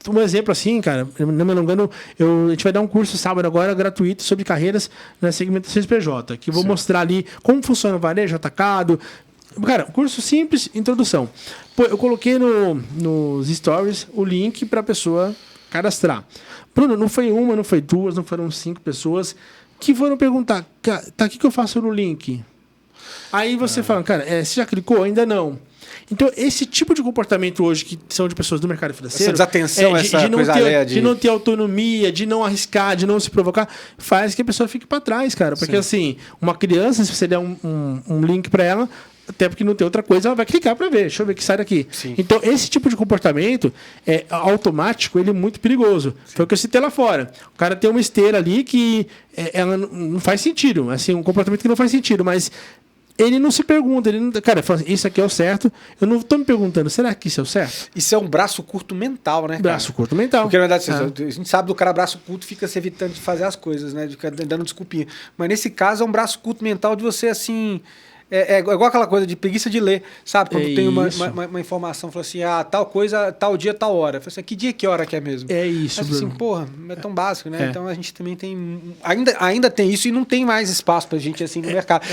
Um exemplo assim, cara, não me engano, a gente vai dar um curso sábado agora gratuito sobre carreiras na segmentação PJ, que vou mostrar ali como funciona o varejo atacado. Cara, um curso simples, introdução. Pô, eu coloquei nos stories o link para a pessoa cadastrar. Bruno, não foi uma, não foi duas, não foram 5 pessoas que foram perguntar, tá, o que eu faço no link? Aí você fala, cara, você já clicou? Ainda não. Então, esse tipo de comportamento hoje, que são de pessoas do mercado financeiro... Essa desatenção, essa coisa alheia de não ter autonomia, de não arriscar, de não se provocar, faz que a pessoa fique para trás, cara. Porque, assim, uma criança, se você der um link para ela... Até porque não tem outra coisa, ela vai clicar para ver. Deixa eu ver que sai daqui. Sim. Então, esse tipo de comportamento automático, ele é muito perigoso. Sim. Foi o que eu citei lá fora. O cara tem uma esteira ali que ela não faz sentido. Assim, um comportamento que não faz sentido, mas ele não se pergunta. Ele não, cara, fala assim, isso aqui é o certo. Eu não estou me perguntando, será que isso é o certo? Isso é um braço curto mental, né, cara? Braço curto mental. Porque, na verdade, a gente sabe do cara braço curto fica se evitando de fazer as coisas, né? De ficar dando desculpinha. Mas, nesse caso, é um braço curto mental de você, assim... É igual aquela coisa de preguiça de ler, sabe? Quando tem uma informação, fala assim, tal coisa, tal dia, tal hora. Fala assim, que dia, que hora que é mesmo? É isso, Bruno. Assim, porra, é tão básico, né? Então a gente também tem... Ainda tem isso e não tem mais espaço pra gente, assim, no mercado.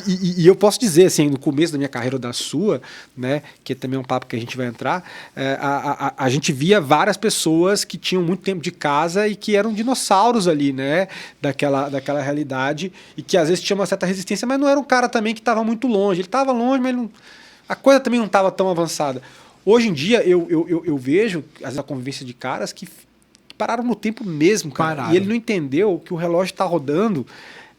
E eu posso dizer, assim, no começo da minha carreira ou da sua, né? Que também é um papo que a gente vai entrar, a gente via várias pessoas que tinham muito tempo de casa e que eram dinossauros ali, né? Daquela realidade e que às vezes tinha uma certa resistência, mas não era um cara também que estava muito longe. Ele estava longe, mas a coisa também não estava tão avançada. Hoje em dia, eu vejo a convivência de caras que pararam no tempo mesmo, cara. E ele não entendeu que o relógio está rodando.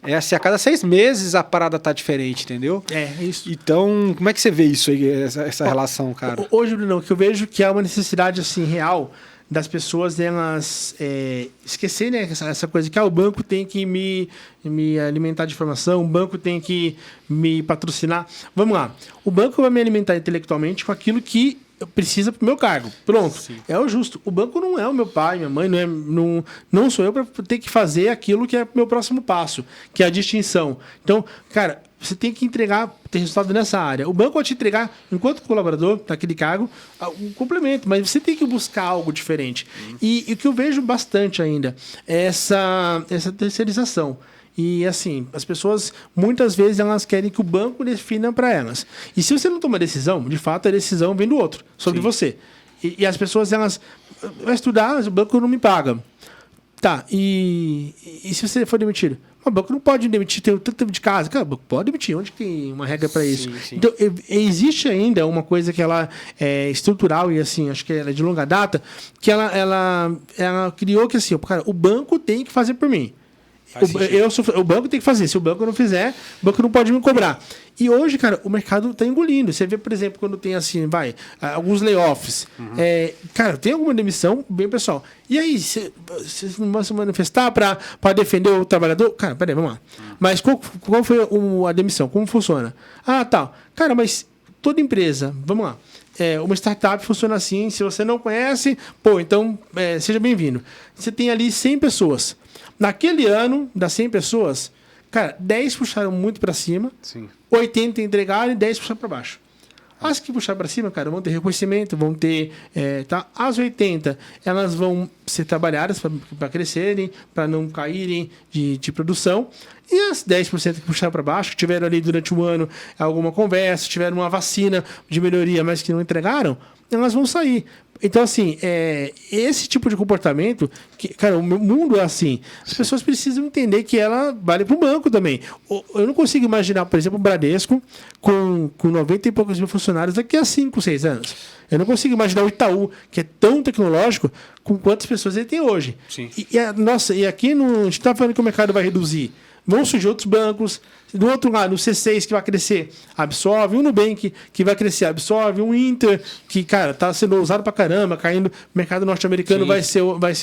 Assim, a cada 6 meses a parada tá diferente, entendeu? Isso. Então, como é que você vê isso aí, essa relação, cara? Hoje, Bruno, que eu vejo que há uma necessidade assim, real das pessoas elas esquecerem essa coisa que o banco tem que me alimentar de informação, o banco tem que me patrocinar. Vamos lá. O banco vai me alimentar intelectualmente com aquilo que precisa pro meu cargo. Pronto. Sim. É o justo. O banco não é o meu pai, minha mãe, não sou eu para ter que fazer aquilo que é o meu próximo passo, que é a distinção. Então, cara, você tem que ter resultado nessa área. O banco vai te entregar, enquanto colaborador, naquele cargo, um complemento, mas você tem que buscar algo diferente. E o que eu vejo bastante ainda é essa terceirização. E assim, as pessoas, muitas vezes, elas querem que o banco defina para elas. E se você não toma decisão, de fato, a decisão vem do outro, sobre você. E as pessoas, elas vão estudar, mas o banco não me paga. Tá, e se você for demitido? O banco não pode demitir, tem tanto tempo de casa. Cara, o banco pode demitir, onde tem uma regra para isso? Sim. Então, existe ainda uma coisa que ela é estrutural e, assim, acho que ela é de longa data, que ela criou que, assim, cara, o banco tem que fazer por mim. O banco tem que fazer. Se o banco não fizer, o banco não pode me cobrar. E hoje, cara, o mercado está engolindo. Você vê, por exemplo, quando tem assim, alguns layoffs. Cara, tem alguma demissão, bem pessoal. E aí, você não vai se manifestar para defender o trabalhador? Cara, peraí, vamos lá. Mas qual foi a demissão? Como funciona? Ah, tal. Cara, mas toda empresa, vamos lá. Uma startup funciona assim. Se você não conhece, então seja bem-vindo. Você tem ali 100 pessoas. Naquele ano, das 100 pessoas, cara, 10 puxaram muito para cima, 80 entregaram e 10 puxaram para baixo. As que puxaram para cima, cara, vão ter reconhecimento, vão ter... As 80, elas vão ser trabalhadas para crescerem, para não caírem de produção. E as 10% que puxaram para baixo, que tiveram ali durante um ano alguma conversa, tiveram uma vacina de melhoria, mas que não entregaram, elas vão sair. Então, assim, esse tipo de comportamento, cara, o mundo é assim. As pessoas precisam entender que ela vale para o banco também. Eu não consigo imaginar, por exemplo, o Bradesco com 90 e poucos mil funcionários daqui a 5, 6 anos. Eu não consigo imaginar o Itaú, que é tão tecnológico, com quantas pessoas ele tem hoje. Sim. E aqui a gente está falando que o mercado vai reduzir. Vão surgir outros bancos. Do outro lado, o C6 que vai crescer, absorve. O Nubank que vai crescer, absorve. O Inter, que, cara, está sendo usado pra caramba, caindo. O mercado norte-americano vai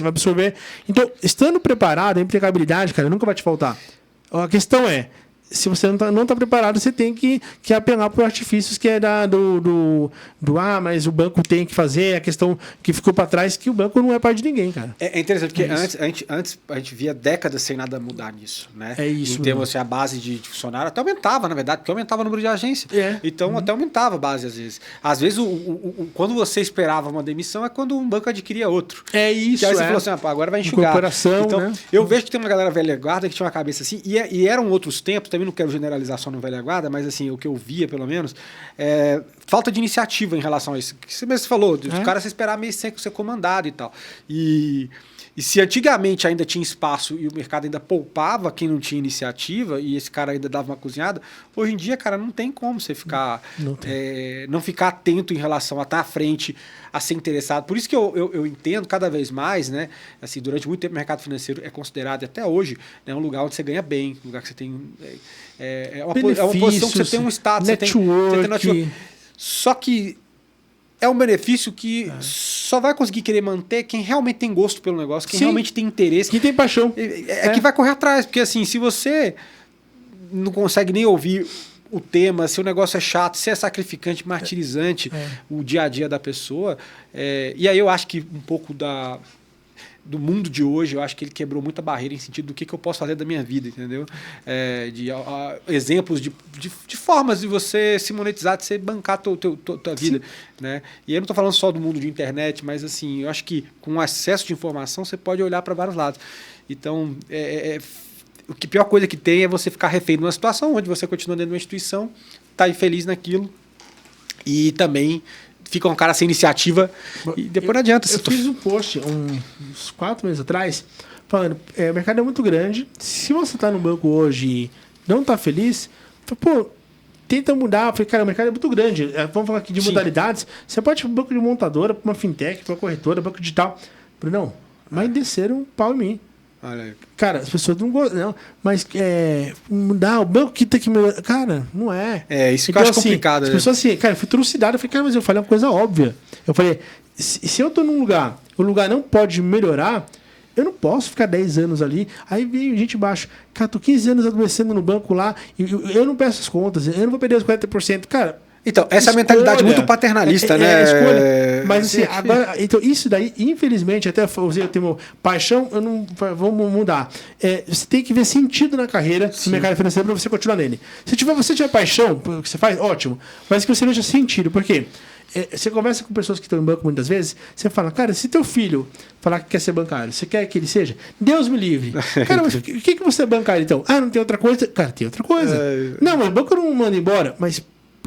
absorver. Então, estando preparado, a empregabilidade, cara, nunca vai te faltar. A questão é, se você não tá preparado, você tem que apelar por artifícios que é mas o banco tem que fazer, a questão que ficou para trás, que o banco não é pai de ninguém, cara. É interessante, porque antes a gente via décadas sem nada mudar nisso, né? É isso. Em termos, assim, a base de funcionário até aumentava, na verdade, porque aumentava o número de agência. Então, até aumentava a base, às vezes. Às vezes, quando você esperava uma demissão, é quando um banco adquiria outro. É isso, que aí você falou assim, agora vai enxugar. Então, né? Eu vejo que tem uma galera velha guarda que tinha uma cabeça assim, e eram outros tempos, também não quero generalizar só no velha guarda, mas assim, o que eu via, pelo menos, falta de iniciativa em relação a isso. Que você mesmo falou, os caras se esperar meio sem ser comandado e tal. E se antigamente ainda tinha espaço e o mercado ainda poupava quem não tinha iniciativa e esse cara ainda dava uma cozinhada, hoje em dia, cara, não tem como você ficar não ficar atento em relação a estar à frente, a ser interessado. Por isso que eu entendo cada vez mais, né? Assim, durante muito tempo o mercado financeiro é considerado, até hoje, né, um lugar onde você ganha bem, um lugar que você tem... É uma posição que você tem um status, network. Só que é um benefício que só vai conseguir querer manter quem realmente tem gosto pelo negócio, quem realmente tem interesse. Quem tem paixão. Que vai correr atrás. Porque assim, se você não consegue nem ouvir o tema, se o negócio é chato, se é sacrificante, martirizante o dia a dia da pessoa. E aí eu acho que um pouco do mundo de hoje, eu acho que ele quebrou muita barreira em sentido do que eu posso fazer da minha vida, entendeu? Exemplos de formas de você se monetizar, de você bancar a tua vida, né? E eu não estou falando só do mundo de internet, mas assim, eu acho que com acesso de informação você pode olhar para vários lados. Então, a pior coisa que tem é você ficar refém de uma situação onde você continua dentro de uma instituição, está infeliz naquilo e também fica um cara sem iniciativa e depois não adianta. Eu fiz um post uns 4 meses atrás falando, o mercado é muito grande, se você está no banco hoje e não está feliz, tenta mudar. Eu falei, cara, o mercado é muito grande. Vamos falar aqui de modalidades. Você pode ir para um banco de montadora, para uma fintech, para uma corretora, banco digital. Eu falei, não, mas desceram um pau em mim. Olha aí. Cara, as pessoas não gostam, não. Mas mudar o banco que tem que melhorar. Cara, não é. Isso então, que eu acho complicado. As pessoas assim, cara, eu fui trucidado. Eu falei, cara, mas eu falei uma coisa óbvia. Eu falei, se eu tô num lugar, o lugar não pode melhorar, eu não posso ficar 10 anos ali. Aí veio gente embaixo. Cara, tô 15 anos adoecendo no banco lá, e eu não peço as contas, eu não vou perder os 40%. Cara, Então, essa é a mentalidade muito paternalista, né? Escolha. Mas assim, agora, então isso daí, infelizmente, até usei o termo paixão, eu não vamos mudar. Você tem que ver sentido na carreira no mercado financeiro para você continuar nele. Se você tiver paixão pelo que você faz, ótimo. Mas que você veja sentido. Por quê? Você conversa com pessoas que estão em banco muitas vezes, você fala, cara, se teu filho falar que quer ser bancário, você quer que ele seja? Deus me livre. Cara, mas o que você é bancário então? Ah, não tem outra coisa? Cara, tem outra coisa. Não, mas o banco não manda embora. Mas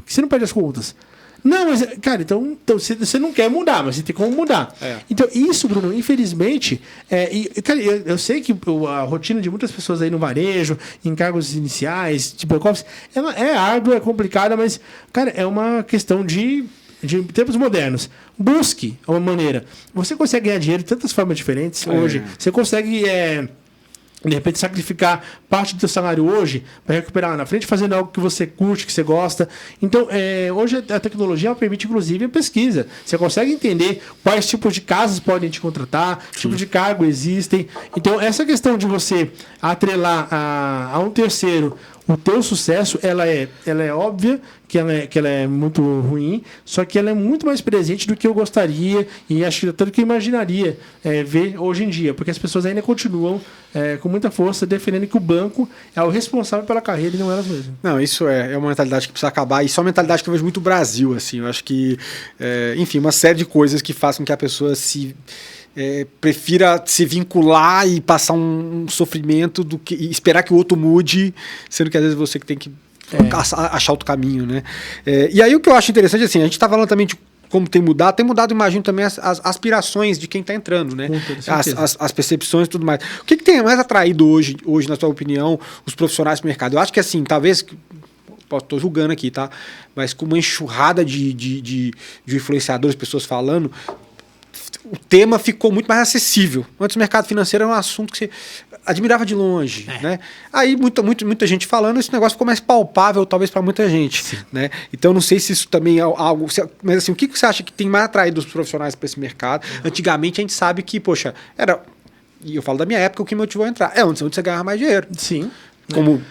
você não pede as contas. Não, mas, cara, então você não quer mudar, mas você tem como mudar. Então, isso, Bruno, infelizmente, cara, eu sei que a rotina de muitas pessoas aí no varejo, em cargos iniciais, tipo back-office, ela é árdua, é complicada, mas, cara, é uma questão de tempos modernos. Busque uma maneira. Você consegue ganhar dinheiro de tantas formas diferentes hoje. Você consegue, de repente, sacrificar parte do seu salário hoje para recuperar lá na frente, fazendo algo que você curte, que você gosta. Então, hoje a tecnologia permite, inclusive, a pesquisa. Você consegue entender quais tipos de casas podem te contratar, que tipos de cargo existem. Então, essa questão de você atrelar a um terceiro o teu sucesso, ela é óbvia que ela é muito ruim, só que ela é muito mais presente do que eu gostaria e acho que tanto que eu imaginaria ver hoje em dia, porque as pessoas ainda continuam com muita força defendendo que o banco é o responsável pela carreira e não elas mesmas. Não, isso é uma mentalidade que precisa acabar, e isso é uma mentalidade que eu vejo muito no Brasil, assim, eu acho que, enfim, uma série de coisas que fazem com que a pessoa prefira se vincular e passar um sofrimento do que e esperar que o outro mude, sendo que às vezes você que tem que achar outro caminho, né? E aí o que eu acho interessante, assim, a gente está falando também de como tem mudado, imagino, também as aspirações de quem está entrando, né? As percepções e tudo mais. O que tem mais atraído hoje, na sua opinião, os profissionais do mercado? Eu acho que, assim, talvez... Estou julgando aqui, tá? Mas com uma enxurrada de influenciadores, pessoas falando... O tema ficou muito mais acessível. Antes o mercado financeiro era um assunto que você admirava de longe, né? Aí muita gente falando, esse negócio ficou mais palpável, talvez, para muita gente, né? Então não sei se isso também é algo... Mas assim, o que você acha que tem mais atraído os profissionais para esse mercado? Antigamente a gente sabe que, poxa, e eu falo da minha época, o que me motivou a entrar. Onde você ganhava mais dinheiro. Sim. Como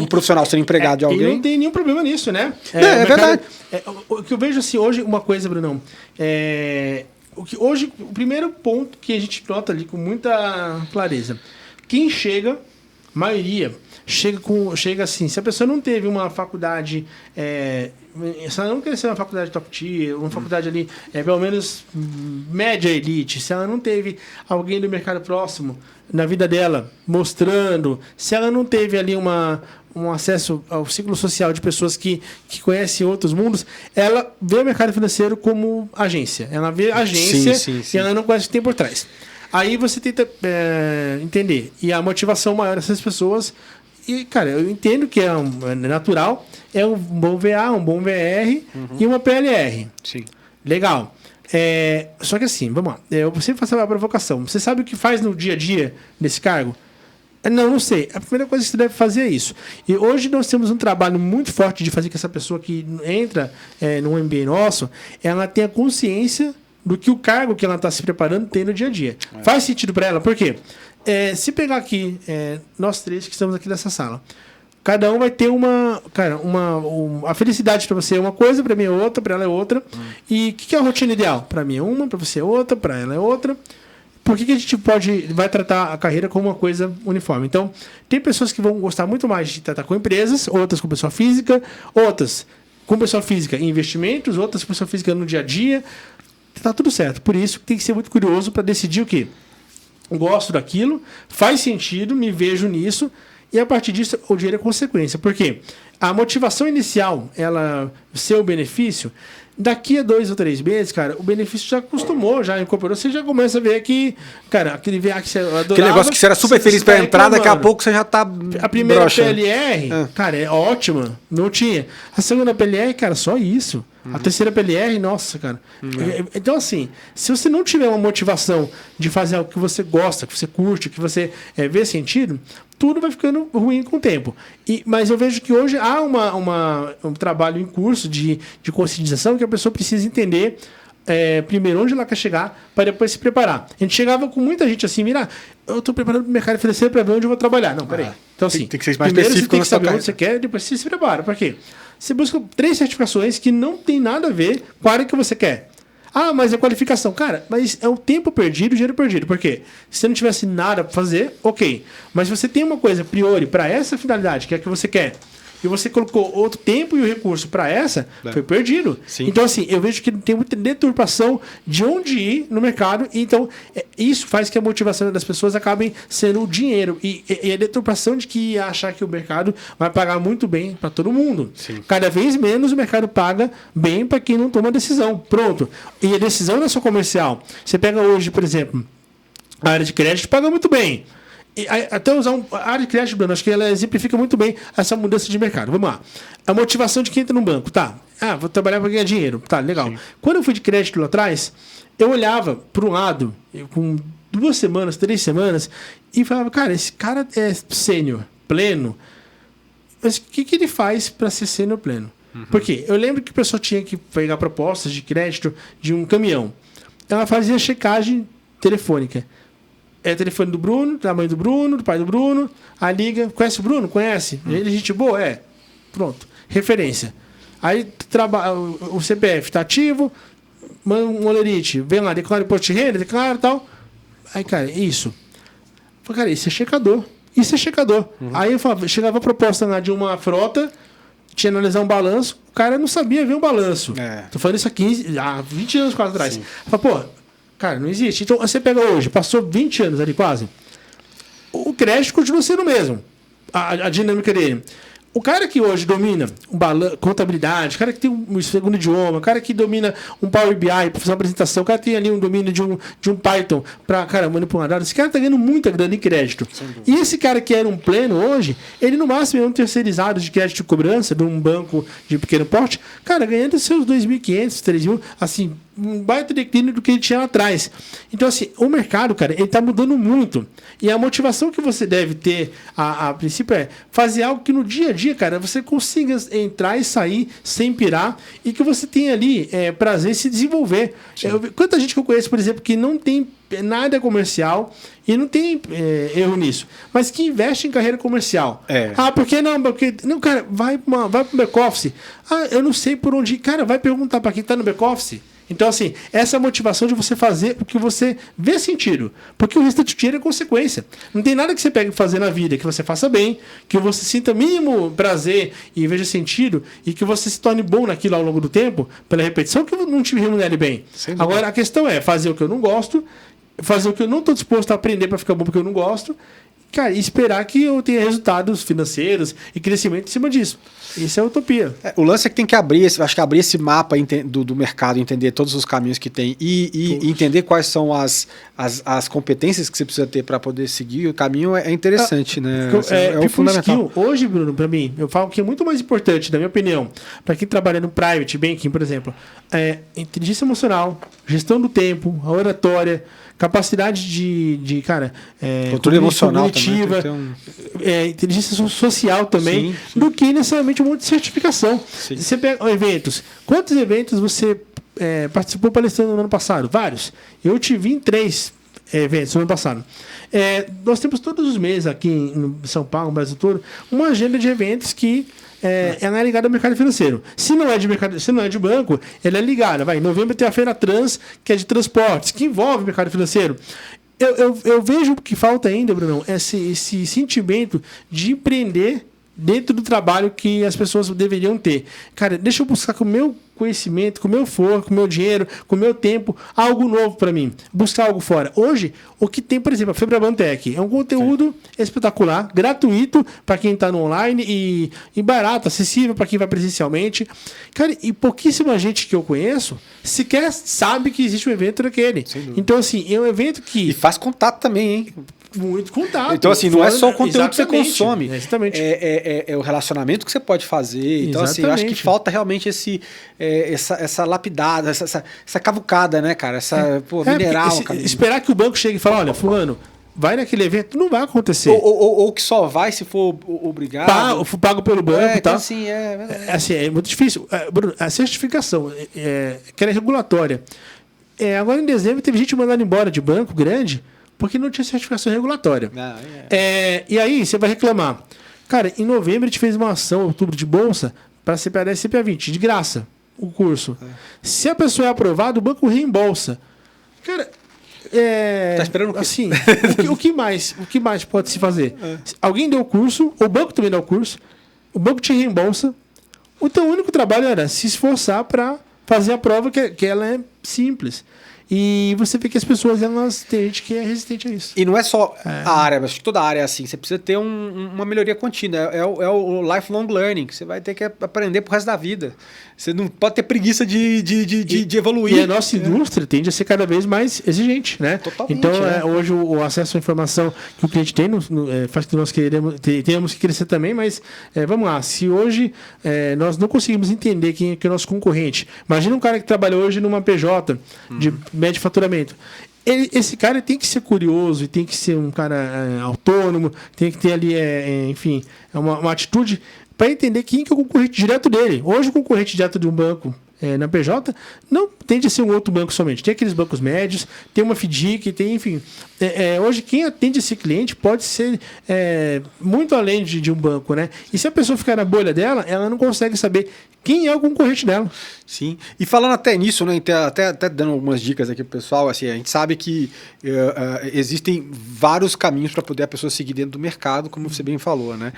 profissional ser empregado de alguém. E não tem nenhum problema nisso, né? É verdade. O que eu vejo assim, hoje, uma coisa, Brunão, hoje, o primeiro ponto que a gente nota ali com muita clareza, quem chega, maioria, chega assim, se a pessoa não teve uma faculdade, se ela não cresceu uma faculdade top tier, uma faculdade ali, pelo menos média elite, se ela não teve alguém do mercado próximo na vida dela, mostrando, se ela não teve ali um acesso ao ciclo social de pessoas que conhecem outros mundos, ela vê o mercado financeiro como agência. Ela vê agência sim. E ela não conhece o que tem por trás. Aí você tenta entender. E a motivação maior dessas pessoas... E, cara, eu entendo que é natural. É um bom VA, um bom VR e uma PLR. Sim. Legal. Só que assim, vamos lá. Eu sempre faço a provocação. Você sabe o que faz no dia a dia nesse cargo? Não sei. A primeira coisa que você deve fazer é isso. E hoje nós temos um trabalho muito forte de fazer que essa pessoa que entra no MBA nosso, ela tenha consciência do que o cargo que ela está se preparando tem no dia a dia. Faz sentido para ela? Por quê? Se pegar aqui, nós três que estamos aqui nessa sala, cada um vai ter a felicidade para você é uma coisa, para mim é outra, para ela é outra. E o que é a rotina ideal? Para mim é uma, para você é outra, para ela é outra. Por que a gente vai tratar a carreira como uma coisa uniforme? Então, tem pessoas que vão gostar muito mais de tratar com empresas, outras com pessoa física, outras com pessoa física em investimentos, outras com pessoa física no dia a dia. Tá tudo certo. Por isso, tem que ser muito curioso para decidir o quê? Gosto daquilo, faz sentido, me vejo nisso, e a partir disso o dinheiro é consequência. Por quê? A motivação inicial, ela ser o benefício... Daqui a 2 ou 3 meses, cara, o benefício já acostumou, já incorporou. Você já começa a ver que, cara, aquele VA que você adorava... Aquele negócio que você era super feliz para entrar, daqui a pouco você já tá A primeira PLR, cara, é ótima. Não tinha. A segunda PLR, cara, só isso. A terceira PLR, nossa, cara. Então, assim, se você não tiver uma motivação de fazer algo que você gosta, que você curte, que você vê sentido, tudo vai ficando ruim com o tempo. Mas eu vejo que hoje há um trabalho em curso de conscientização que a pessoa precisa entender primeiro onde ela quer chegar para depois se preparar. A gente chegava com muita gente assim, eu estou preparando para o mercado financeiro para ver onde eu vou trabalhar. Não, peraí. Então, assim, tem que ser mais primeiro específico, você tem que saber onde você quer, depois você se prepara. Por quê? Você busca 3 certificações que não tem nada a ver com a área que você quer. Ah, mas é qualificação. Cara, mas é o tempo perdido, o dinheiro perdido. Por quê? Se você não tivesse nada para fazer, ok. Mas se você tem uma coisa a priori para essa finalidade, que é a que você quer, e você colocou outro tempo e o recurso para essa, foi perdido. Sim. Então, assim, eu vejo que tem muita deturpação de onde ir no mercado. Então, isso faz que a motivação das pessoas acabem sendo o dinheiro. E a deturpação de que achar que o mercado vai pagar muito bem para todo mundo. Sim. Cada vez menos o mercado paga bem para quem não toma decisão. Pronto. E a decisão não é só comercial. Você pega hoje, por exemplo, a área de crédito paga muito bem. Até usar a área de crédito, Bruno, acho que ela exemplifica muito bem essa mudança de mercado. Vamos lá. A motivação de quem entra no banco, tá? Vou trabalhar para ganhar dinheiro. Tá, legal. Sim. Quando eu fui de crédito lá atrás, eu olhava para um lado, com 2 semanas, 3 semanas, e falava, cara, esse cara é sênior, pleno. Mas o que ele faz para ser sênior pleno? Por quê? Eu lembro que a pessoa tinha que pegar propostas de crédito de um caminhão. Ela fazia checagem telefônica. É o telefone do Bruno, da mãe do Bruno, do pai do Bruno. A liga. Conhece o Bruno? Conhece? Ele é gente boa? É. Pronto. Referência. Aí o CPF está ativo, manda um olerite, vem lá, declara imposto de renda, declara e tal. Aí, cara, isso. Cara, isso é checador. Isso é checador. Aí eu falava, chegava a proposta lá de uma frota, tinha que analisar um balanço, o cara não sabia ver um balanço. Tô falando isso há 20 anos quase atrás. Fala, pô. Cara, não existe. Então, você pega hoje, passou 20 anos ali quase, o crédito continua sendo o mesmo, a dinâmica dele. O cara que hoje domina contabilidade, o cara que tem um segundo idioma, o cara que domina um Power BI para fazer uma apresentação, o cara que tem ali um domínio de um Python para manipular dados, esse cara está ganhando muita grana em crédito. E esse cara que era um pleno hoje, ele no máximo é um terceirizado de crédito de cobrança de um banco de pequeno porte, cara, ganhando seus 2.500, 3.000, assim, um baita declínio do que ele tinha lá atrás. Então, assim, o mercado, cara, ele tá mudando muito. E a motivação que você deve ter, a princípio, é fazer algo que no dia a dia, cara, você consiga entrar e sair sem pirar e que você tenha ali prazer em se desenvolver. Quanta gente que eu conheço, por exemplo, que não tem nada comercial e não tem erro nisso, mas que investe em carreira comercial. Por que não? Porque, não, cara, vai pro back-office. Eu não sei por onde ir. Cara, vai perguntar para quem tá no back-office. Então, assim, essa é a motivação de você fazer o que você vê sentido. Porque o restante do dinheiro é consequência. Não tem nada que você pegue e fazer na vida que você faça bem, que você sinta mínimo prazer e veja sentido, e que você se torne bom naquilo ao longo do tempo, pela repetição, que não te remunere bem. Agora, a questão é fazer o que eu não gosto, fazer o que eu não estou disposto a aprender para ficar bom porque eu não gosto, cara, e esperar que eu tenha resultados financeiros e crescimento em cima disso. Isso é utopia. O lance é que tem que abrir esse mapa do mercado, entender todos os caminhos que tem e entender quais são as competências que você precisa ter para poder seguir o caminho é interessante, né? É o fundamental. Hoje, Bruno, para mim, eu falo que é muito mais importante, na minha opinião, para quem trabalha no private banking, por exemplo, inteligência emocional, gestão do tempo, a oratória, capacidade de controle emocional cognitiva, inteligência social também, sim. do que necessariamente um monte de certificação. Sim. Você pega eventos. Quantos eventos você participou palestrando no ano passado? Vários. Eu te vi em 3 eventos no ano passado. Nós temos todos os meses aqui em São Paulo, no Brasil todo, uma agenda de eventos que ela é ligada ao mercado financeiro. Se não é de banco, ela é ligada. Em novembro tem a Feira Trans, que é de transportes, que envolve o mercado financeiro. Eu vejo que falta ainda, Bruno, esse sentimento de empreender dentro do trabalho que as pessoas deveriam ter. Cara, deixa eu buscar com o meu conhecimento, com o meu for, com o meu dinheiro, com o meu tempo, algo novo para mim. Buscar algo fora. Hoje, o que tem, por exemplo, a Febrabantec é um conteúdo espetacular, gratuito para quem está no online e barato, acessível para quem vai presencialmente. Cara, e pouquíssima gente que eu conheço sequer sabe que existe um evento daquele. Então, assim, é um evento que... E faz contato também, hein? Muito contato. Então, assim, não é só o conteúdo que você consome. Exatamente. É o relacionamento que você pode fazer. Então, assim, eu acho que falta realmente essa lapidada, essa cavucada, né, cara? Essa mineral. Esperar que o banco chegue e fale, olha, fulano, vai naquele evento, não vai acontecer. Ou que só vai se for obrigado. Pago pelo banco, então, tá? Assim, assim, é muito difícil. Bruno, a certificação, que ela é regulatória. Agora, em dezembro, teve gente mandando embora de banco grande porque não tinha certificação regulatória. E aí, você vai reclamar. Cara, em novembro a gente fez uma ação, outubro de bolsa, para CPA 10 e CPA 20, de graça, o curso. Se a pessoa é aprovada, o banco reembolsa. Cara, tá esperando o quê? Assim, o que mais pode se fazer? Alguém deu o curso, o banco também dá o curso, o banco te reembolsa. Então o único trabalho era se esforçar para fazer a prova, que ela é simples. E você vê que as pessoas, tem gente que é resistente a isso. E não é só a área, mas toda a área é assim. Você precisa ter uma melhoria contínua. É o lifelong learning, que você vai ter que aprender pro resto da vida. Você não pode ter preguiça de evoluir. E a nossa indústria tende a ser cada vez mais exigente, né? Totalmente. Então, hoje o acesso à informação que o cliente tem faz com que nós tenhamos que crescer também, mas vamos lá, se hoje nós não conseguimos entender quem é o nosso concorrente, imagina um cara que trabalha hoje numa PJ de médio faturamento. Esse cara tem que ser curioso e tem que ser um cara autônomo, tem que ter ali, enfim, uma atitude para entender quem que é o concorrente direto dele. Hoje, o concorrente direto de um banco na PJ não tende a ser um outro banco somente. Tem aqueles bancos médios, tem uma FDIC, tem, enfim. Hoje, quem atende esse cliente pode ser muito além de um banco, né? E se a pessoa ficar na bolha dela, ela não consegue saber quem é o concorrente dela. Sim. E falando até nisso, né, até dando algumas dicas aqui pro pessoal, assim, a gente sabe que existem vários caminhos para poder a pessoa seguir dentro do mercado, como você bem falou, né?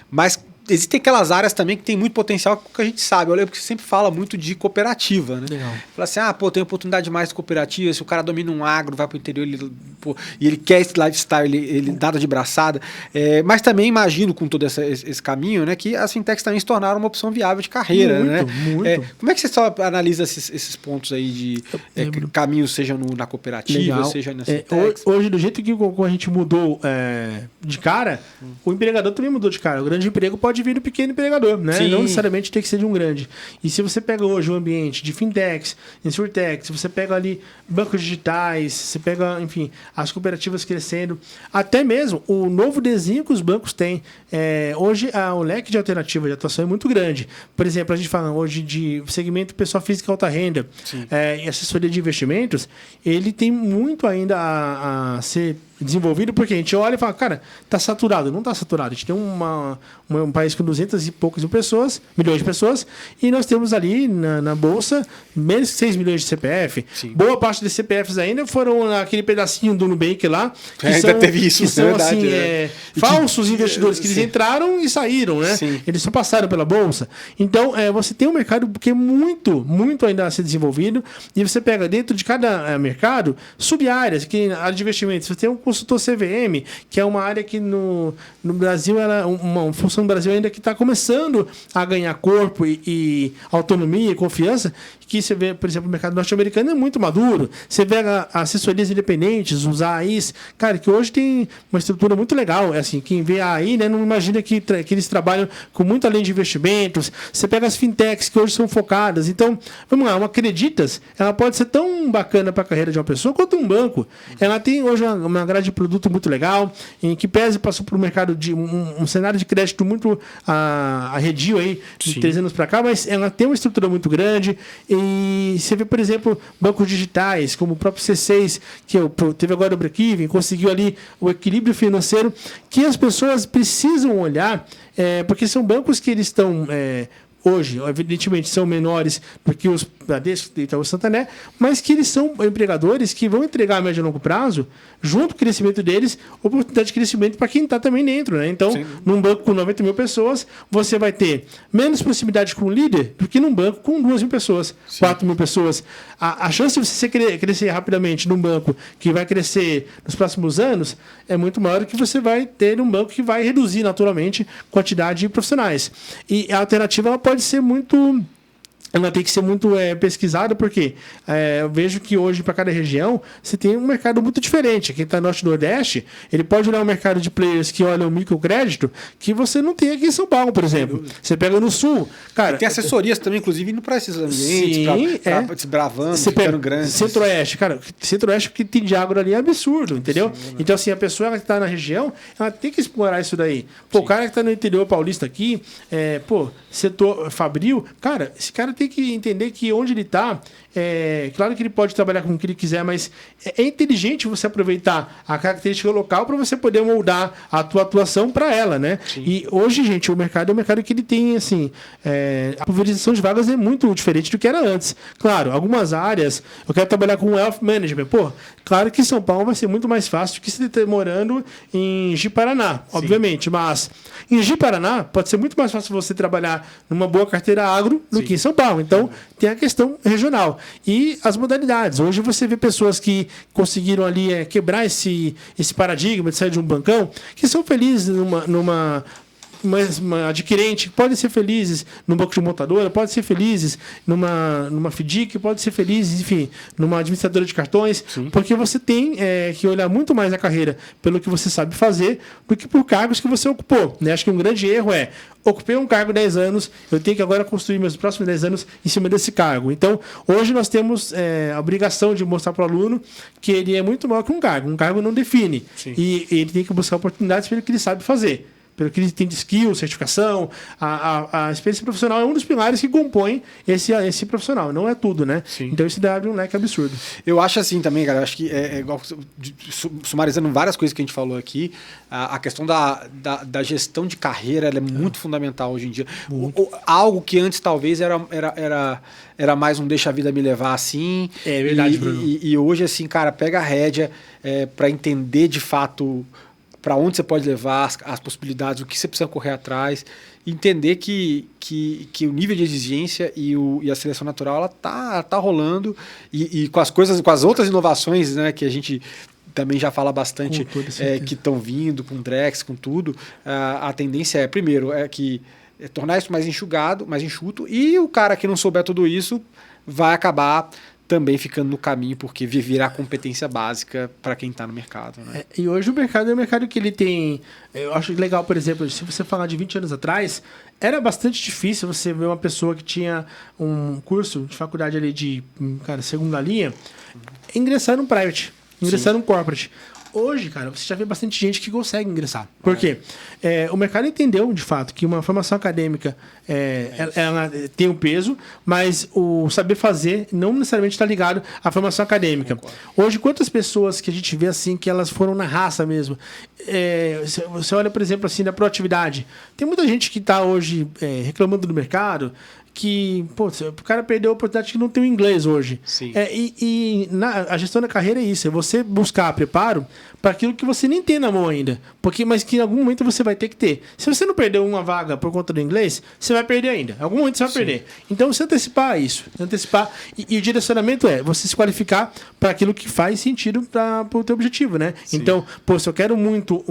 Mas existem aquelas áreas também que tem muito potencial que a gente sabe. Eu lembro que você sempre fala muito de cooperativa, né? Legal. Fala assim, tem oportunidade mais de cooperativa, se o cara domina um agro, vai para o interior, e ele quer esse lifestyle, ele nada de braçada. Mas também imagino, com todo esse caminho, né, que as fintechs também se tornaram uma opção viável de carreira, né? Muito. Como é que você só analisa esses pontos aí de caminhos, seja na cooperativa, Legal. seja nas fintechs? Hoje, do jeito que a gente mudou de cara, o empregador também mudou de cara. O grande emprego pode vir do pequeno empregador, né? Sim. Não necessariamente tem que ser de um grande. E se você pega hoje o ambiente de fintechs, insurtechs, se você pega ali bancos digitais, você pega, enfim, as cooperativas crescendo, até mesmo o novo desenho que os bancos têm. Hoje, o leque de alternativa de atuação é muito grande. Por exemplo, a gente fala hoje de segmento pessoa física alta renda e assessoria de investimentos, ele tem muito ainda a ser desenvolvido, porque a gente olha e fala, cara, tá saturado. Não tá saturado. A gente tem um país com 200 e poucas milhões de pessoas, e nós temos ali na Bolsa menos de 6 milhões de CPF. Sim. Boa parte desses CPFs ainda foram naquele pedacinho do Nubank lá, que ainda teve isso, que são verdade, assim, falsos investidores, que eles entraram e saíram, né? Sim. Eles só passaram pela Bolsa. Então, você tem um mercado que é muito, muito ainda a ser desenvolvido, e você pega dentro de cada mercado sub-áreas, que a área de investimentos, você tem um consultor CVM, que é uma área que no Brasil, uma função no Brasil ainda que está começando a ganhar corpo e autonomia e confiança, que você vê, por exemplo, o mercado norte-americano é muito maduro. Você vê assessorias independentes, os AIs, cara, que hoje tem uma estrutura muito legal. Assim, quem vê a AI, né, não imagina que eles trabalham com muito além de investimentos. Você pega as fintechs, que hoje são focadas. Então, vamos lá, uma Creditas, ela pode ser tão bacana para a carreira de uma pessoa quanto um banco. Ela tem hoje uma grade de produto muito legal, em que pese passou por um mercado de um cenário de crédito muito arredio aí, de 3 anos para cá, mas ela tem uma estrutura muito grande. E você vê, por exemplo, bancos digitais, como o próprio C6, que teve agora o break-even, conseguiu ali o equilíbrio financeiro, que as pessoas precisam olhar, porque são bancos que eles estão hoje, evidentemente, são menores do que os Bradesco e Itaú Santander, mas que eles são empregadores que vão entregar a médio e longo prazo, junto com o crescimento deles, oportunidade de crescimento para quem está também dentro, né? Então, num banco com 90 mil pessoas, você vai ter menos proximidade com o líder do que num banco com 2 mil pessoas, 4 mil pessoas. A chance de você crescer rapidamente num banco que vai crescer nos próximos anos é muito maior do que você vai ter num banco que vai reduzir naturalmente a quantidade de profissionais. E a alternativa ela pode ser muito... Ela tem que ser muito pesquisada, porque eu vejo que hoje, para cada região, você tem um mercado muito diferente. Quem está no Norte e Nordeste, ele pode olhar um mercado de players que olham o microcrédito, que você não tem aqui em São Paulo, por exemplo. Você pega no Sul. Cara, tem assessorias também, inclusive, indo para esses ambientes, para desbravando, ficando grandes. Centro-Oeste, cara, Centro-Oeste que tem de agro ali é absurdo, entendeu? Sim, então, assim, a pessoa que está na região, ela tem que explorar isso daí. Pô, o cara que está no interior paulista aqui, setor fabril, cara, esse cara tem que entender que onde ele está, claro que ele pode trabalhar com o que ele quiser, mas é inteligente você aproveitar a característica local para você poder moldar a tua atuação para ela, né? Sim. E hoje, gente, o mercado é um mercado que ele tem, assim, a pulverização de vagas é muito diferente do que era antes. Claro, algumas áreas, eu quero trabalhar com Wealth Management. Pô, claro que em São Paulo vai ser muito mais fácil do que se estar morando em Ji-Paraná, obviamente, mas em Ji-Paraná pode ser muito mais fácil você trabalhar numa boa carteira agro do que em São Paulo. Então, tem a questão regional. E as modalidades. Hoje você vê pessoas que conseguiram ali quebrar esse paradigma de sair de um bancão, que são felizes numa adquirente, podem ser felizes num banco de montadora, podem ser felizes numa FDIC, podem ser felizes, enfim, numa administradora de cartões, porque você tem que olhar muito mais a carreira pelo que você sabe fazer do que por cargos que você ocupou. Né? Acho que um grande erro ocupei um cargo 10 anos, eu tenho que agora construir meus próximos 10 anos em cima desse cargo. Então, hoje nós temos a obrigação de mostrar para o aluno que ele é muito maior que um cargo. Um cargo não define. E ele tem que buscar oportunidades pelo que ele sabe fazer. Pelo que ele tem de skill, certificação, a experiência profissional é um dos pilares que compõe esse profissional. Não é tudo, né? Sim. Então isso abre um leque absurdo. Eu acho assim também, cara. Eu acho que é igual, sumarizando várias coisas que a gente falou aqui, a questão da gestão de carreira ela é muito fundamental hoje em dia. Algo que antes talvez era mais um deixa a vida me levar assim. É verdade, Bruno. E hoje, assim, cara, pega a rédea para entender de fato para onde você pode levar, as possibilidades, o que você precisa correr atrás, entender que o nível de exigência e a seleção natural ela tá rolando e com as outras inovações, né, que a gente também já fala bastante, que estão vindo com Drex, com tudo, a tendência primeiro, tornar isso mais enxugado, mais enxuto, e o cara que não souber tudo isso vai acabar também ficando no caminho, porque viverá competência básica para quem está no mercado. Né? E hoje o mercado é um mercado que ele tem... Eu acho legal, por exemplo, se você falar de 20 anos atrás, era bastante difícil você ver uma pessoa que tinha um curso de faculdade ali de segunda linha, ingressar num private, ingressar num corporate. Hoje, cara, você já vê bastante gente que consegue ingressar. Por quê? O mercado entendeu, de fato, que uma formação acadêmica ela tem um peso, mas o saber fazer não necessariamente está ligado à formação acadêmica. Concordo. Hoje, quantas pessoas que a gente vê assim, que elas foram na raça mesmo? Você olha, por exemplo, assim, da proatividade. Tem muita gente que está hoje reclamando do mercado, que o cara perdeu a oportunidade de não ter o inglês hoje. Sim. A gestão da carreira é isso, é você buscar preparo para aquilo que você nem tem na mão ainda, mas que em algum momento você vai ter que ter. Se você não perdeu uma vaga por conta do inglês, você vai perder ainda. Em algum momento você vai perder. Então, você antecipar isso. E o direcionamento é você se qualificar para aquilo que faz sentido para o teu objetivo, né? Sim. Então, se eu quero muito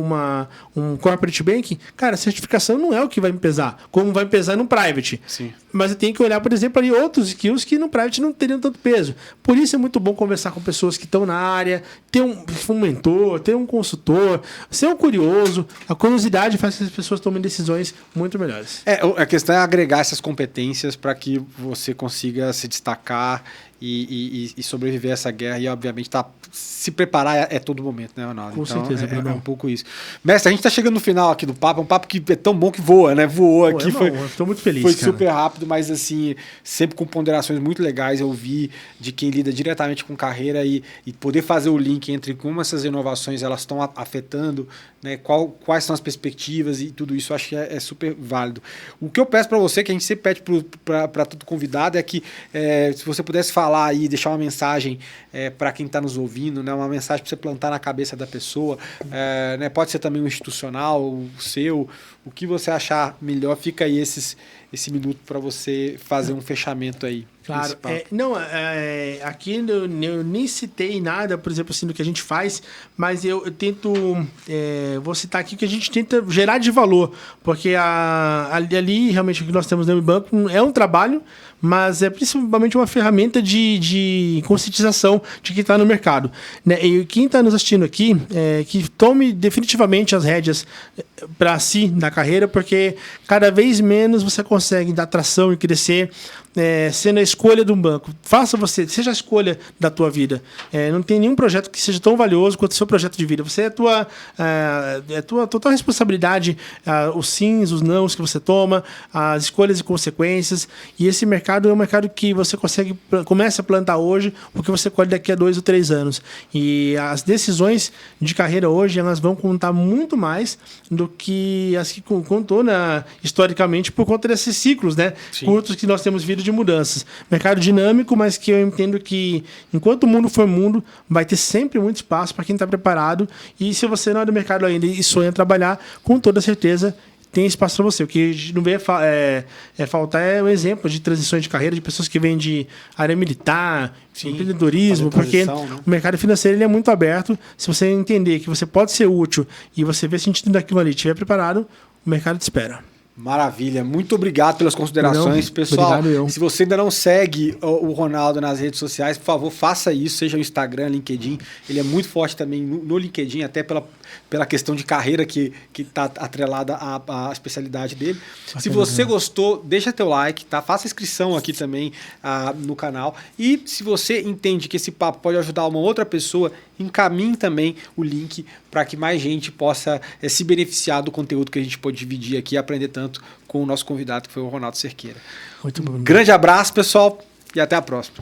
um corporate banking, cara, a certificação não é o que vai me pesar, como vai me pesar no private. Sim. Mas eu tenho que olhar, por exemplo, ali outros skills que no private não teriam tanto peso. Por isso é muito bom conversar com pessoas que estão na área, ter um mentor, ter um consultor, ser um curioso. A curiosidade faz com que as pessoas tomem decisões muito melhores. A questão é agregar essas competências para que você consiga se destacar e sobreviver a essa guerra e, obviamente, se preparar todo momento, né, Ronaldo? Com certeza, Bruno. É um pouco isso. Mestre, a gente está chegando no final aqui do papo, é um papo que é tão bom que voa, né? Voou aqui. Estou muito feliz, Foi super rápido, mas, assim, sempre com ponderações muito legais. Eu vi de quem lida diretamente com carreira e poder fazer o link entre como essas inovações elas estão afetando, né? Quais são as perspectivas e tudo isso, eu acho que é super válido. O que eu peço para você, que a gente sempre pede para todo convidado, é que se você pudesse falar aí, deixar uma mensagem para quem está nos ouvindo, né? Uma mensagem para você plantar na cabeça da pessoa, né? Pode ser também um institucional, o seu, o que você achar melhor, fica aí esse minuto para você fazer um fechamento aí. Claro. Aqui eu nem citei nada, por exemplo, assim, do que a gente faz, mas eu tento... vou citar aqui o que a gente tenta gerar de valor, porque ali realmente o que nós temos no banco é um trabalho, mas é principalmente uma ferramenta de conscientização de quem está no mercado. Né? E quem está nos assistindo aqui, que tome definitivamente as rédeas para si na carreira, porque cada vez menos você consegue dar tração e crescer sendo a escolha de um banco. Seja a escolha da tua vida. Não tem nenhum projeto que seja tão valioso quanto o seu projeto de vida. Você é tua total responsabilidade, os sims, os nãos que você toma, as escolhas e consequências. E esse mercado é um mercado que você começa a plantar hoje, porque você colhe daqui a 2 ou 3 anos. E as decisões de carreira hoje, elas vão contar muito mais do que as que contou historicamente por conta desses ciclos, né? Curtos que nós temos vindo de mudanças. Mercado dinâmico, mas que eu entendo que enquanto o mundo for mundo, vai ter sempre muito espaço para quem está preparado. E se você não é do mercado ainda e sonha trabalhar, com toda certeza tem espaço para você. O que não veio faltar é um exemplo de transições de carreira de pessoas que vêm de área militar, empreendedorismo, porque o mercado financeiro ele é muito aberto. Se você entender que você pode ser útil e você ver sentido daquilo ali e estiver preparado, o mercado te espera. Maravilha, muito obrigado pelas considerações, pessoal. Se você ainda não segue o Ronaldo nas redes sociais, por favor, faça isso, seja o Instagram, LinkedIn. Ele é muito forte também no LinkedIn, até pela questão de carreira que está atrelada à especialidade dele. Se você gostou, deixa teu like, tá? Faça inscrição aqui também no canal. E se você entende que esse papo pode ajudar uma outra pessoa, encaminhe também o link para que mais gente possa se beneficiar do conteúdo que a gente pôde dividir aqui e aprender tanto com o nosso convidado, que foi o Ronaldo Cerqueira. Muito bom. Grande abraço, pessoal, e até a próxima.